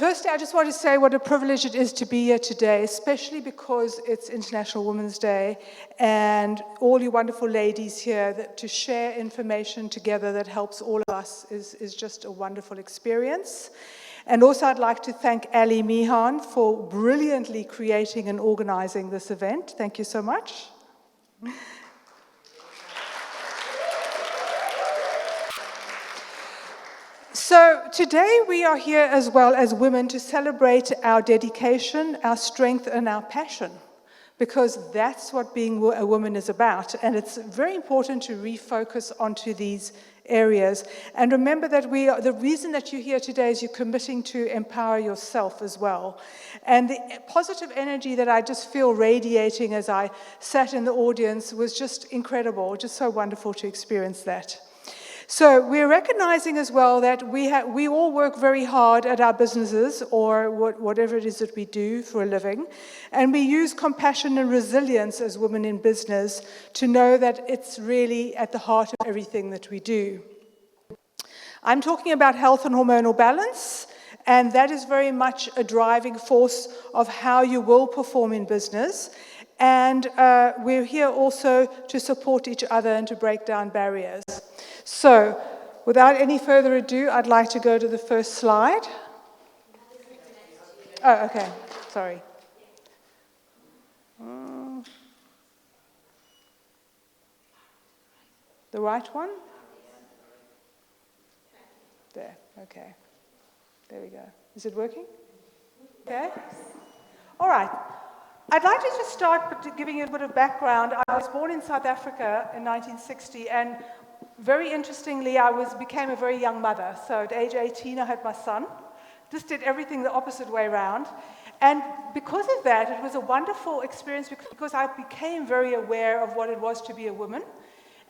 Firstly, I just want to say what a privilege it is to be here today, especially because it's International Women's Day, and all you wonderful ladies here, to share information together that helps all of us is just a wonderful experience. And also I'd like to thank Ali Mihan for brilliantly creating and organizing this event. Thank you so much. So today we are here as well as women to celebrate our dedication, our strength, and our passion, because that's what being a woman is about. And it's very important to refocus onto these areas. And remember that the reason that you're here today is you're committing to empower yourself as well. And the positive energy that I just feel radiating as I sat in the audience was just incredible, just so wonderful to experience that. So we're recognizing as well that we all work very hard at our businesses or whatever it is that we do for a living, and we use compassion and resilience as women in business to know that it's really at the heart of everything that we do. I'm talking about health and hormonal balance, and that is very much a driving force of how you will perform in business. And we're here also to support each other and to break down barriers. So, without any further ado, I'd like to go to the first slide. Oh, okay, sorry. The right one? There, okay. There we go. Is it working? Okay. All right. I'd like to just start by giving you a bit of background. I was born in South Africa in 1960, and very interestingly, I became a very young mother. So at age 18, I had my son. Just did everything the opposite way around. And because of that, it was a wonderful experience because I became very aware of what it was to be a woman,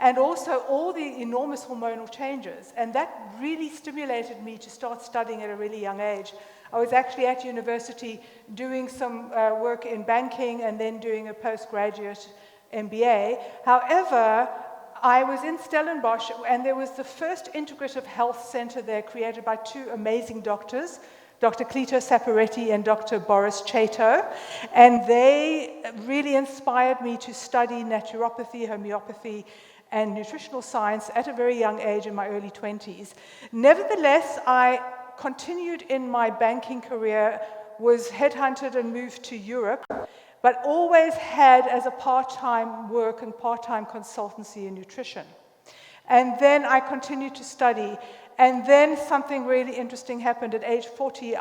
and also all the enormous hormonal changes. And that really stimulated me to start studying at a really young age. I was actually at university doing some work in banking and then doing a postgraduate MBA. However, I was in Stellenbosch, and there was the first integrative health center there created by two amazing doctors, Dr. Clito Saporetti and Dr. Boris Chato, and they really inspired me to study naturopathy, homeopathy, and nutritional science at a very young age in my early 20s. Nevertheless, I continued in my banking career, was headhunted and moved to Europe, but always had as a part-time work and part-time consultancy in nutrition. And then I continued to study, and then something really interesting happened. At age 40,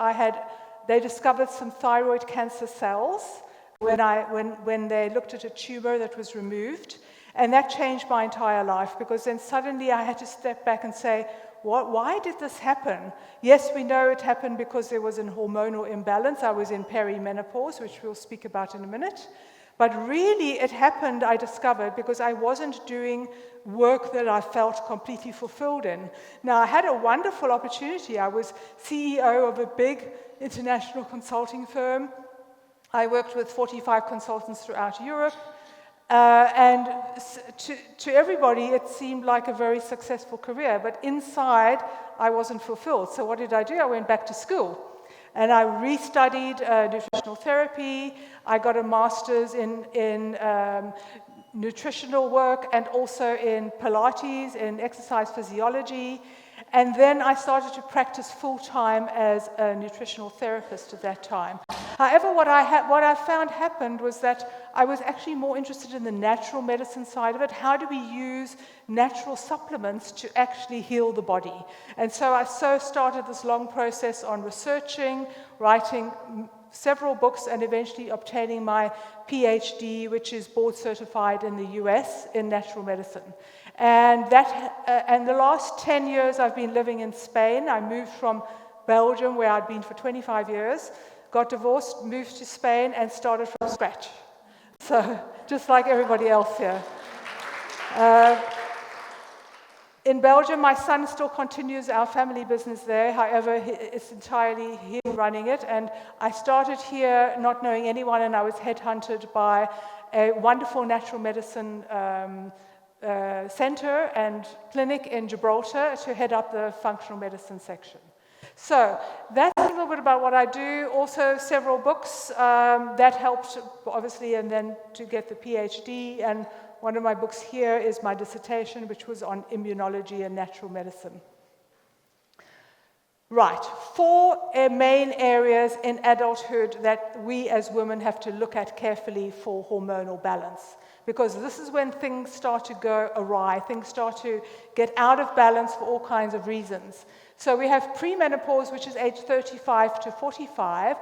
they discovered some thyroid cancer cells when they looked at a tumor that was removed, and that changed my entire life, because then suddenly I had to step back and say, why did this happen? Yes, we know it happened because there was a hormonal imbalance. I was in perimenopause, which we'll speak about in a minute. But really, it happened, I discovered, because I wasn't doing work that I felt completely fulfilled in. Now, I had a wonderful opportunity. I was CEO of a big international consulting firm. I worked with 45 consultants throughout Europe. And to everybody, it seemed like a very successful career, but inside, I wasn't fulfilled. So what did I do? I went back to school, and I restudied nutritional therapy. I got a master's in nutritional work, and also in Pilates, in exercise physiology. And then I started to practice full-time as a nutritional therapist at that time. However, what I found happened was that I was actually more interested in the natural medicine side of it. How do we use natural supplements to actually heal the body? And so I started this long process on researching, writing several books, and eventually obtaining my PhD, which is board certified in the US in natural medicine. And the last 10 years I've been living in Spain. I moved from Belgium, where I'd been for 25 years, got divorced, moved to Spain, and started from scratch. So, just like everybody else here. In Belgium, my son still continues our family business there. However, it's entirely him running it. And I started here not knowing anyone, and I was headhunted by a wonderful natural medicine center and clinic in Gibraltar to head up the functional medicine section. So that's a little bit about what I do. Also, several books that helped, obviously, and then to get the PhD. And one of my books here is my dissertation, which was on immunology and natural medicine. Right, 4 main areas in adulthood that we as women have to look at carefully for hormonal balance. Because this is when things start to go awry, things start to get out of balance for all kinds of reasons. So we have premenopause, which is age 35 to 45,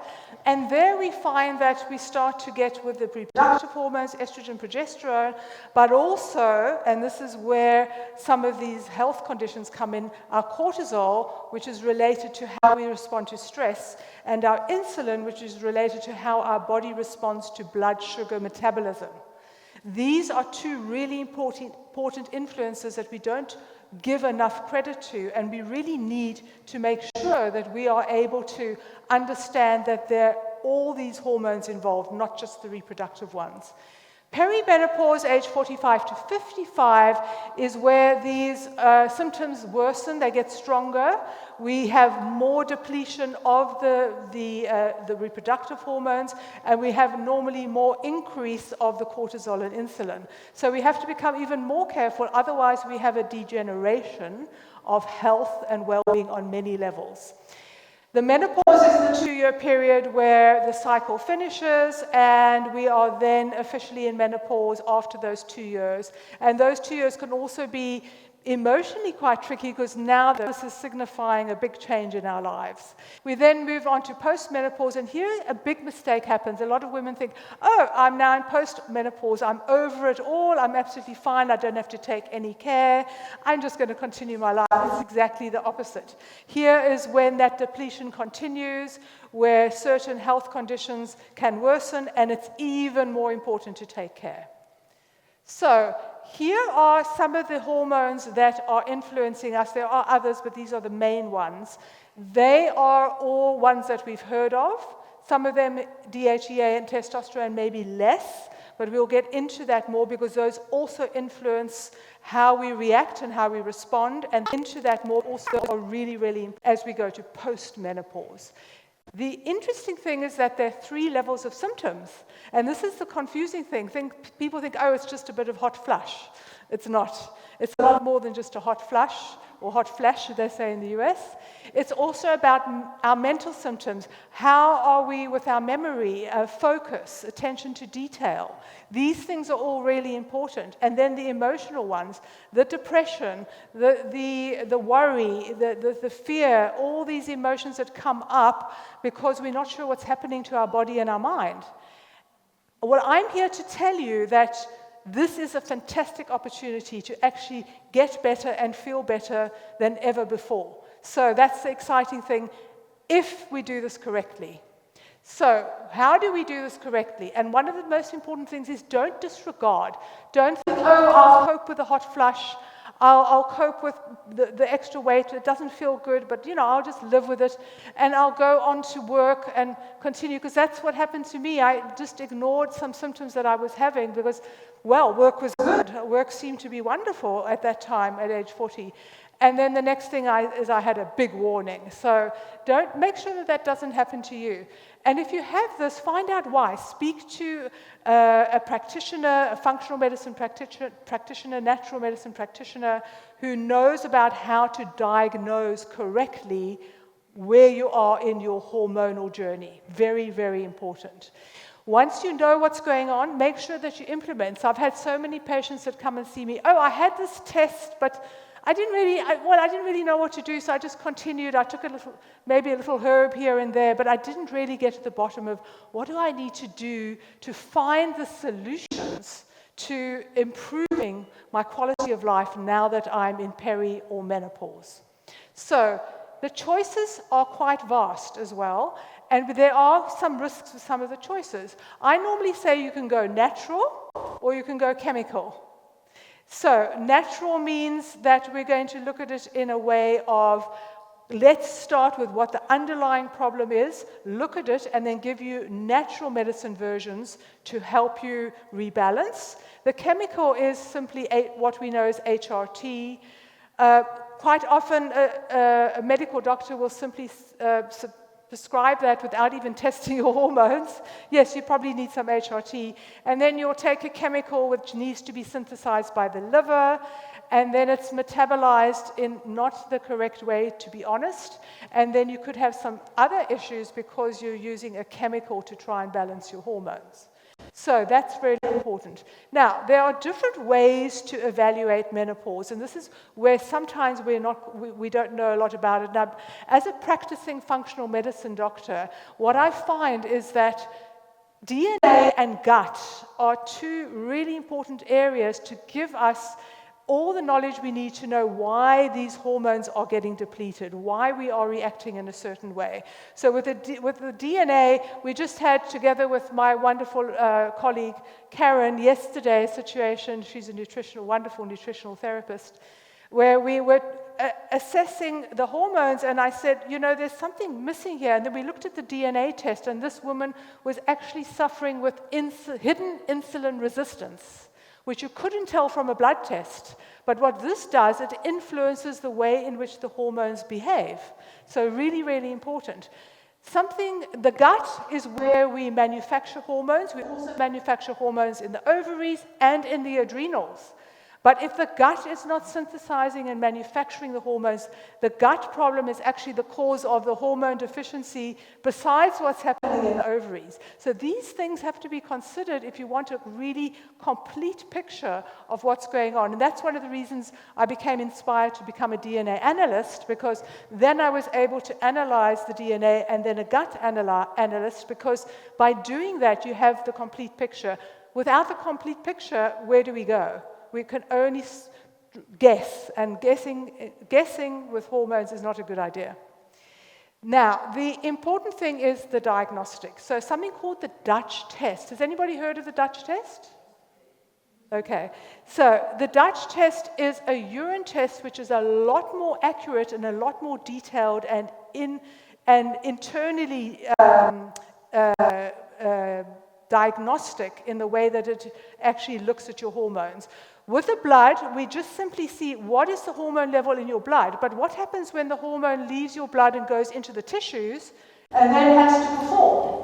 and there we find that we start to get with the reproductive hormones, estrogen, progesterone, but also, and this is where some of these health conditions come in, our cortisol, which is related to how we respond to stress, and our insulin, which is related to how our body responds to blood sugar metabolism. These are 2 really important influences that we don't give enough credit to, and we really need to make sure that we are able to understand that there are all these hormones involved, not just the reproductive ones. Perimenopause, age 45 to 55, is where these symptoms worsen, they get stronger. We have more depletion of the reproductive hormones, and we have normally more increase of the cortisol and insulin. So we have to become even more careful, otherwise we have a degeneration of health and well-being on many levels. The menopause is the 2-year period where the cycle finishes, and we are then officially in menopause after those 2 years. And those 2 years can also be emotionally quite tricky, because now this is signifying a big change in our lives. We then move on to postmenopause, and here a big mistake happens. A lot of women think, oh, I'm now in postmenopause, I'm over it all, I'm absolutely fine, I don't have to take any care, I'm just going to continue my life. It's exactly the opposite. Here is when that depletion continues, where certain health conditions can worsen, and it's even more important to take care. So, here are some of the hormones that are influencing us. There are others, but these are the main ones. They are all ones that we've heard of. Some of them, DHEA and testosterone, maybe less, but we'll get into that more, because those also influence how we react and how we respond, and into that more also are really, really as we go to postmenopause. The interesting thing is that there are 3 levels of symptoms, and this is the confusing thing. People think, oh, it's just a bit of hot flush. It's not. It's a lot more than just a hot flush, or hot flash, they say in the US. It's also about our mental symptoms. How are we with our memory, focus, attention to detail? These things are all really important. And then the emotional ones, the depression, the worry, the fear, all these emotions that come up because we're not sure what's happening to our body and our mind. Well, I'm here to tell you that this is a fantastic opportunity to actually get better and feel better than ever before. So that's the exciting thing, if we do this correctly. So how do we do this correctly? And one of the most important things is don't disregard. Don't think, oh, I'll cope with the hot flush. I'll cope with the extra weight. It doesn't feel good, but, I'll just live with it. And I'll go on to work and continue, because that's what happened to me. I just ignored some symptoms that I was having because, well, work was good. Work seemed to be wonderful at that time, at age 40. And then the next thing is I had a big warning. So make sure that doesn't happen to you. And if you have this, find out why. Speak to a practitioner, a functional medicine practitioner, natural medicine practitioner, who knows about how to diagnose correctly where you are in your hormonal journey. Very, very important. Once you know what's going on, make sure that you implement. So I've had so many patients that come and see me, oh, I had this test, but I didn't really know what to do, so I just continued. I took maybe a little herb here and there, but I didn't really get to the bottom of what do I need to do to find the solutions to improving my quality of life now that I'm in peri or menopause. So the choices are quite vast as well, and there are some risks with some of the choices. I normally say you can go natural or you can go chemical. So natural means that we're going to look at it in a way of, let's start with what the underlying problem is, look at it, and then give you natural medicine versions to help you rebalance. The chemical is simply what we know as HRT. Quite often, a medical doctor will simply prescribe that without even testing your hormones. Yes, you probably need some HRT. And then you'll take a chemical which needs to be synthesized by the liver, and then it's metabolized in not the correct way, to be honest. And then you could have some other issues because you're using a chemical to try and balance your hormones. So that's very important. Now, there are different ways to evaluate menopause, and this is where sometimes we don't know a lot about it. Now, as a practicing functional medicine doctor, what I find is that DNA and gut are two really important areas to give us all the knowledge we need to know why these hormones are getting depleted, why we are reacting in a certain way. So with the DNA, we just had, together with my wonderful colleague Karen, yesterday a situation, she's a wonderful nutritional therapist, where we were assessing the hormones, and I said, there's something missing here. And then we looked at the DNA test, and this woman was actually suffering with hidden insulin resistance, which you couldn't tell from a blood test. But what this does, it influences the way in which the hormones behave. So really, really important. The gut is where we manufacture hormones. We also manufacture hormones in the ovaries and in the adrenals. But if the gut is not synthesizing and manufacturing the hormones, the gut problem is actually the cause of the hormone deficiency besides what's happening in the ovaries. So these things have to be considered if you want a really complete picture of what's going on. And that's one of the reasons I became inspired to become a DNA analyst, because then I was able to analyze the DNA and then a gut analyst, because by doing that, you have the complete picture. Without the complete picture, where do we go? We can only guess, and guessing with hormones is not a good idea. Now, the important thing is the diagnostic. So something called the Dutch test. Has anybody heard of the Dutch test? Okay. So the Dutch test is a urine test which is a lot more accurate and a lot more detailed and internally diagnostic in the way that it actually looks at your hormones. With the blood, we just simply see what is the hormone level in your blood, but what happens when the hormone leaves your blood and goes into the tissues and then has to perform?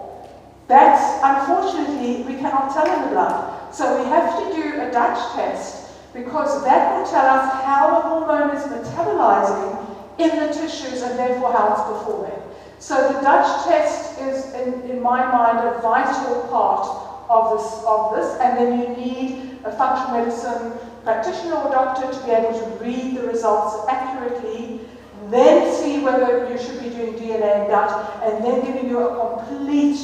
That's, unfortunately, we cannot tell in the blood. So we have to do a Dutch test, because that will tell us how the hormone is metabolizing in the tissues and therefore how it's performing. So the Dutch test is, in my mind, a vital part of this, and then you need a functional medicine practitioner or doctor to be able to read the results accurately, then see whether you should be doing DNA and gut, and then giving you a complete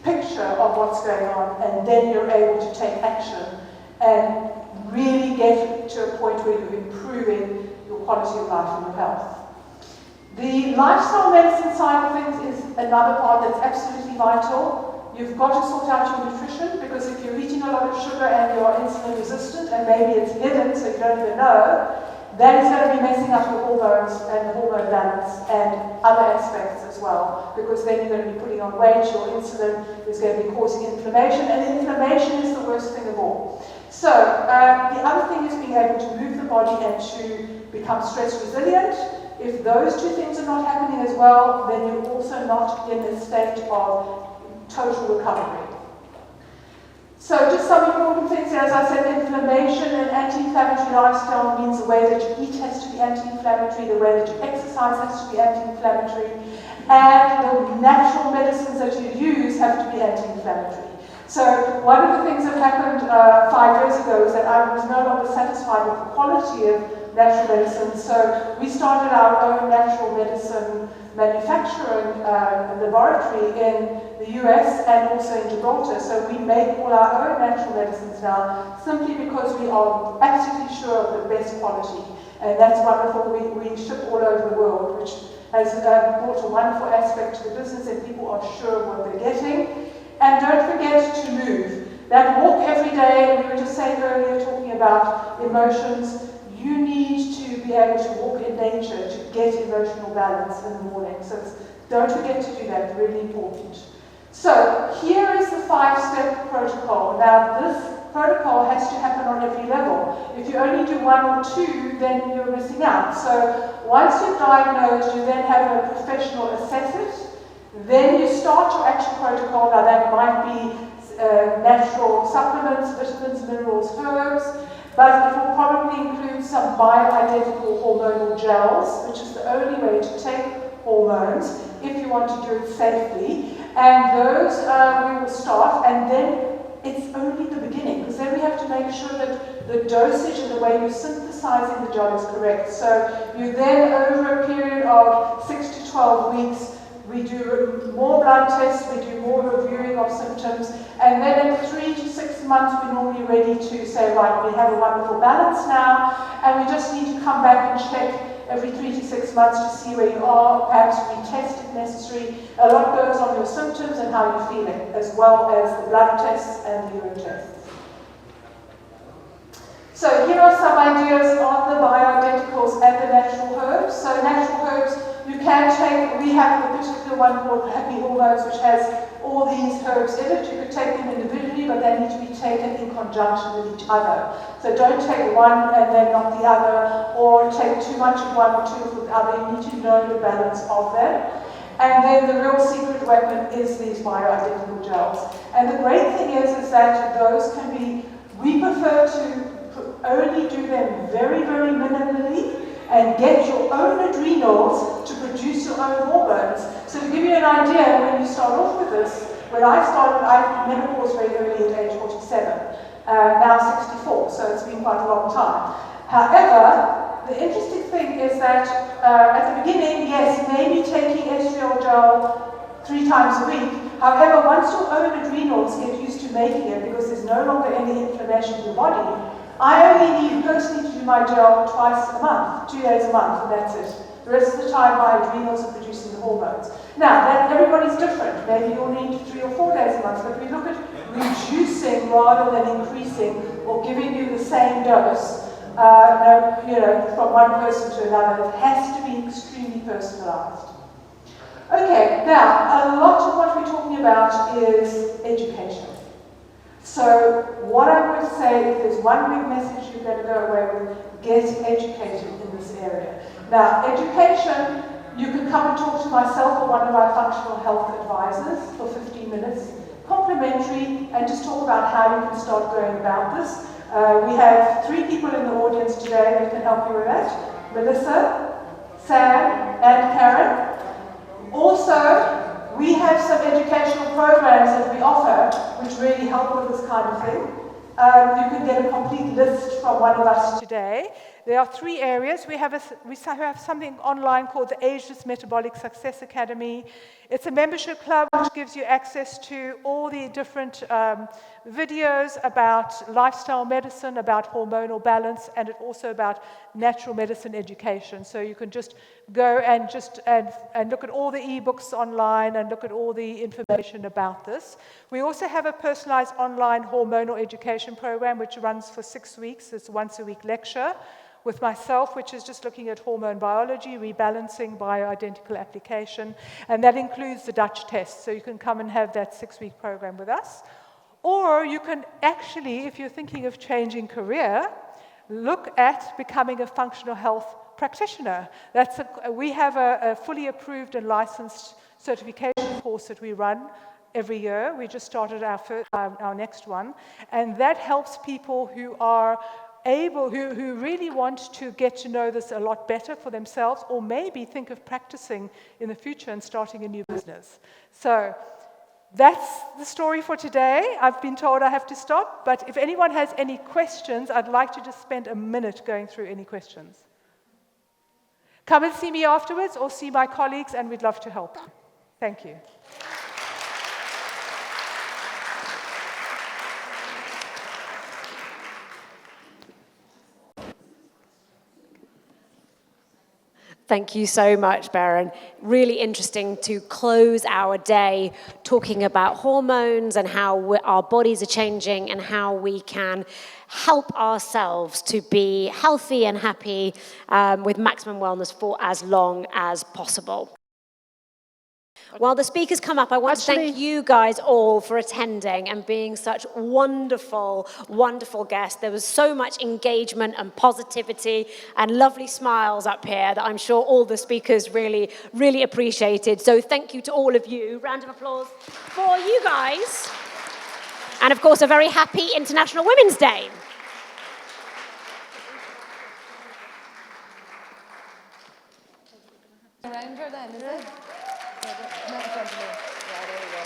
picture of what's going on, and then you're able to take action and really get to a point where you're improving your quality of life and your health. The lifestyle medicine side of things is another part that's absolutely vital. You've got to sort out your nutrition, because if you're eating a lot of sugar and you're insulin resistant, and maybe it's hidden so you don't even know, that is going to be messing up your hormones and the hormone balance and other aspects as well, because then you're going to be putting on weight, your insulin is going to be causing inflammation, and inflammation is the worst thing of all. So the other thing is being able to move the body and to become stress resilient. If those two things are not happening as well, then you're also not in a state of total recovery. So just some important things, as I said, inflammation and anti-inflammatory lifestyle means the way that you eat has to be anti-inflammatory, the way that you exercise has to be anti-inflammatory, and the natural medicines that you use have to be anti-inflammatory. So one of the things that happened 5 years ago is that I was no longer satisfied with the quality of natural medicine, so we started our own natural medicine manufacturing laboratory in the US and also in Gibraltar. So we make all our own natural medicines now simply because we are absolutely sure of the best quality. And that's wonderful. We ship all over the world, which has brought a wonderful aspect to the business, and people are sure of what they're getting. And don't forget to move. That walk every day, we were just saying earlier, talking about emotions, you need to be able to walk in nature to get emotional balance in the morning. So don't forget to do that, really important. So here is the 5-step protocol. Now this protocol has to happen on every level. If you only do 1 or 2, then you're missing out. So once you're diagnosed, you then have a professional assess it. Then you start your action protocol. Now that might be natural supplements, vitamins, minerals, herbs, but it will probably include some bioidentical hormonal gels, which is the only way to take hormones if you want to do it safely. And those we will start, and then it's only the beginning, because then we have to make sure that the dosage and the way you're synthesizing the gel is correct. So you then, over a period of 6 to 12 weeks, we do more blood tests, we do more reviewing of symptoms, and then in 3 to 6 months we're normally ready to say, right, we have a wonderful balance now, and we just need to come back and check every 3 to 6 months to see where you are, perhaps retest if necessary. A lot goes on your symptoms and how you're feeling, as well as the blood tests and the urine tests. So here are some ideas on the bioidenticals and the natural herbs. So natural herbs, you can take, we have a particular one called Happy Hormones, which has all these herbs in it. You could take them individually, but they need to be taken in conjunction with each other. So don't take one and then not the other, or take too much of one or too of the other. You need to know the balance of them. And then the real secret weapon is these bioidentical gels. And the great thing is that those can be, we prefer to only do them very, very minimally and get your own adrenals to produce your own hormones. So to give you an idea, when you start off with this, when I started, I menopause very early at age 47, now 64, so it's been quite a long time. However, the interesting thing is that at the beginning, yes, maybe taking estriol gel 3 times a week. However, once your own adrenals get used to making it, because there's no longer any inflammation in your body, I only need personally to do my gel twice a month, 2 days a month, and that's it. The rest of the time, my adrenals are producing the hormones. Now, everybody's different. Maybe you'll need 3 or 4 days a month, but we look at reducing rather than increasing or giving you the same dose, from one person to another. It has to be extremely personalized. Okay, now, a lot of what we're talking about is education. So what I would say, if there's one big message you're going to go away with, get educated in this area. Now, education, you can come and talk to myself or one of our functional health advisors for 15 minutes, complimentary, and just talk about how you can start going about this. We have 3 people in the audience today that can help you with that. Melissa, Sam, and Karen. Also, we have some educational programs that we offer which really help with this kind of thing. You can get a complete list from one of us today. There are 3 areas. We have something online called the Ageless Metabolic Success Academy. It's a membership club which gives you access to all the different videos about lifestyle medicine, about hormonal balance, and also about natural medicine education. So you can just go and look at all the ebooks online and look at all the information about this. We also have a personalized online hormonal education program which runs for 6 weeks. It's a once-a-week lecture with myself, which is just looking at hormone biology, rebalancing, bioidentical application, and that includes the Dutch test. So you can come and have that 6-week program with us. Or you can actually, if you're thinking of changing career, look at becoming a functional health practitioner. We have a fully approved and licensed certification course that we run every year. We just started our next one. And that helps people who are who really want to get to know this a lot better for themselves, or maybe think of practicing in the future and starting a new business. So that's the story for today. I've been told I have to stop, but if anyone has any questions, I'd like to just spend a minute going through any questions. Come and see me afterwards, or see my colleagues, and we'd love to help. Thank you. Thank you so much, Beran. Really interesting to close our day talking about hormones and how our bodies are changing and how we can help ourselves to be healthy and happy with maximum wellness for as long as possible. While the speakers come up, I want to thank you guys all for attending and being such wonderful, wonderful guests. There was so much engagement and positivity and lovely smiles up here that I'm sure all the speakers really, really appreciated. So thank you to all of you. Round of applause for you guys. And of course, a very happy International Women's Day. Around her then, is it? Not in front of me. Yeah, there we go.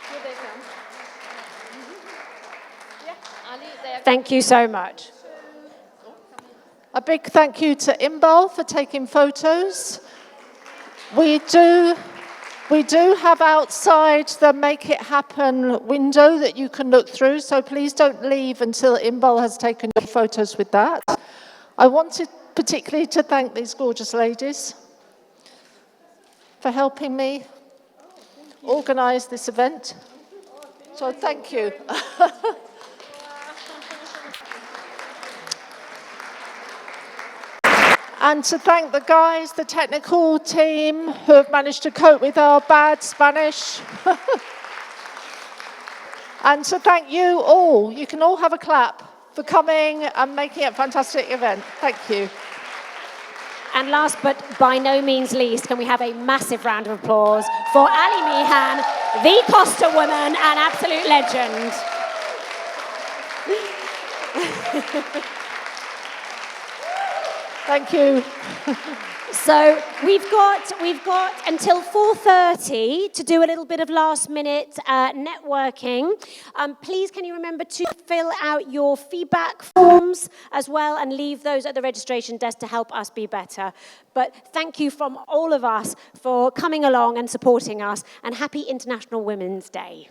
Here they come. Yeah, Ali, they Thank you so much. A big thank you to Imbal for taking photos. We do have outside the Make It Happen window that you can look through, so please don't leave until Imbal has taken your photos with that. I wanted particularly to thank these gorgeous ladies for helping me organise this event. So thank you. And to thank the guys, the technical team, who have managed to cope with our bad Spanish. And to thank you all. You can all have a clap for coming and making it a fantastic event. Thank you. And last but by no means least, can we have a massive round of applause for Ali Meehan, the Costa woman and absolute legend. Thank you. So we've got until 4:30 to do a little bit of last-minute networking. Please, can you remember to fill out your feedback forms as well and leave those at the registration desk to help us be better. But thank you from all of us for coming along and supporting us, and happy International Women's Day.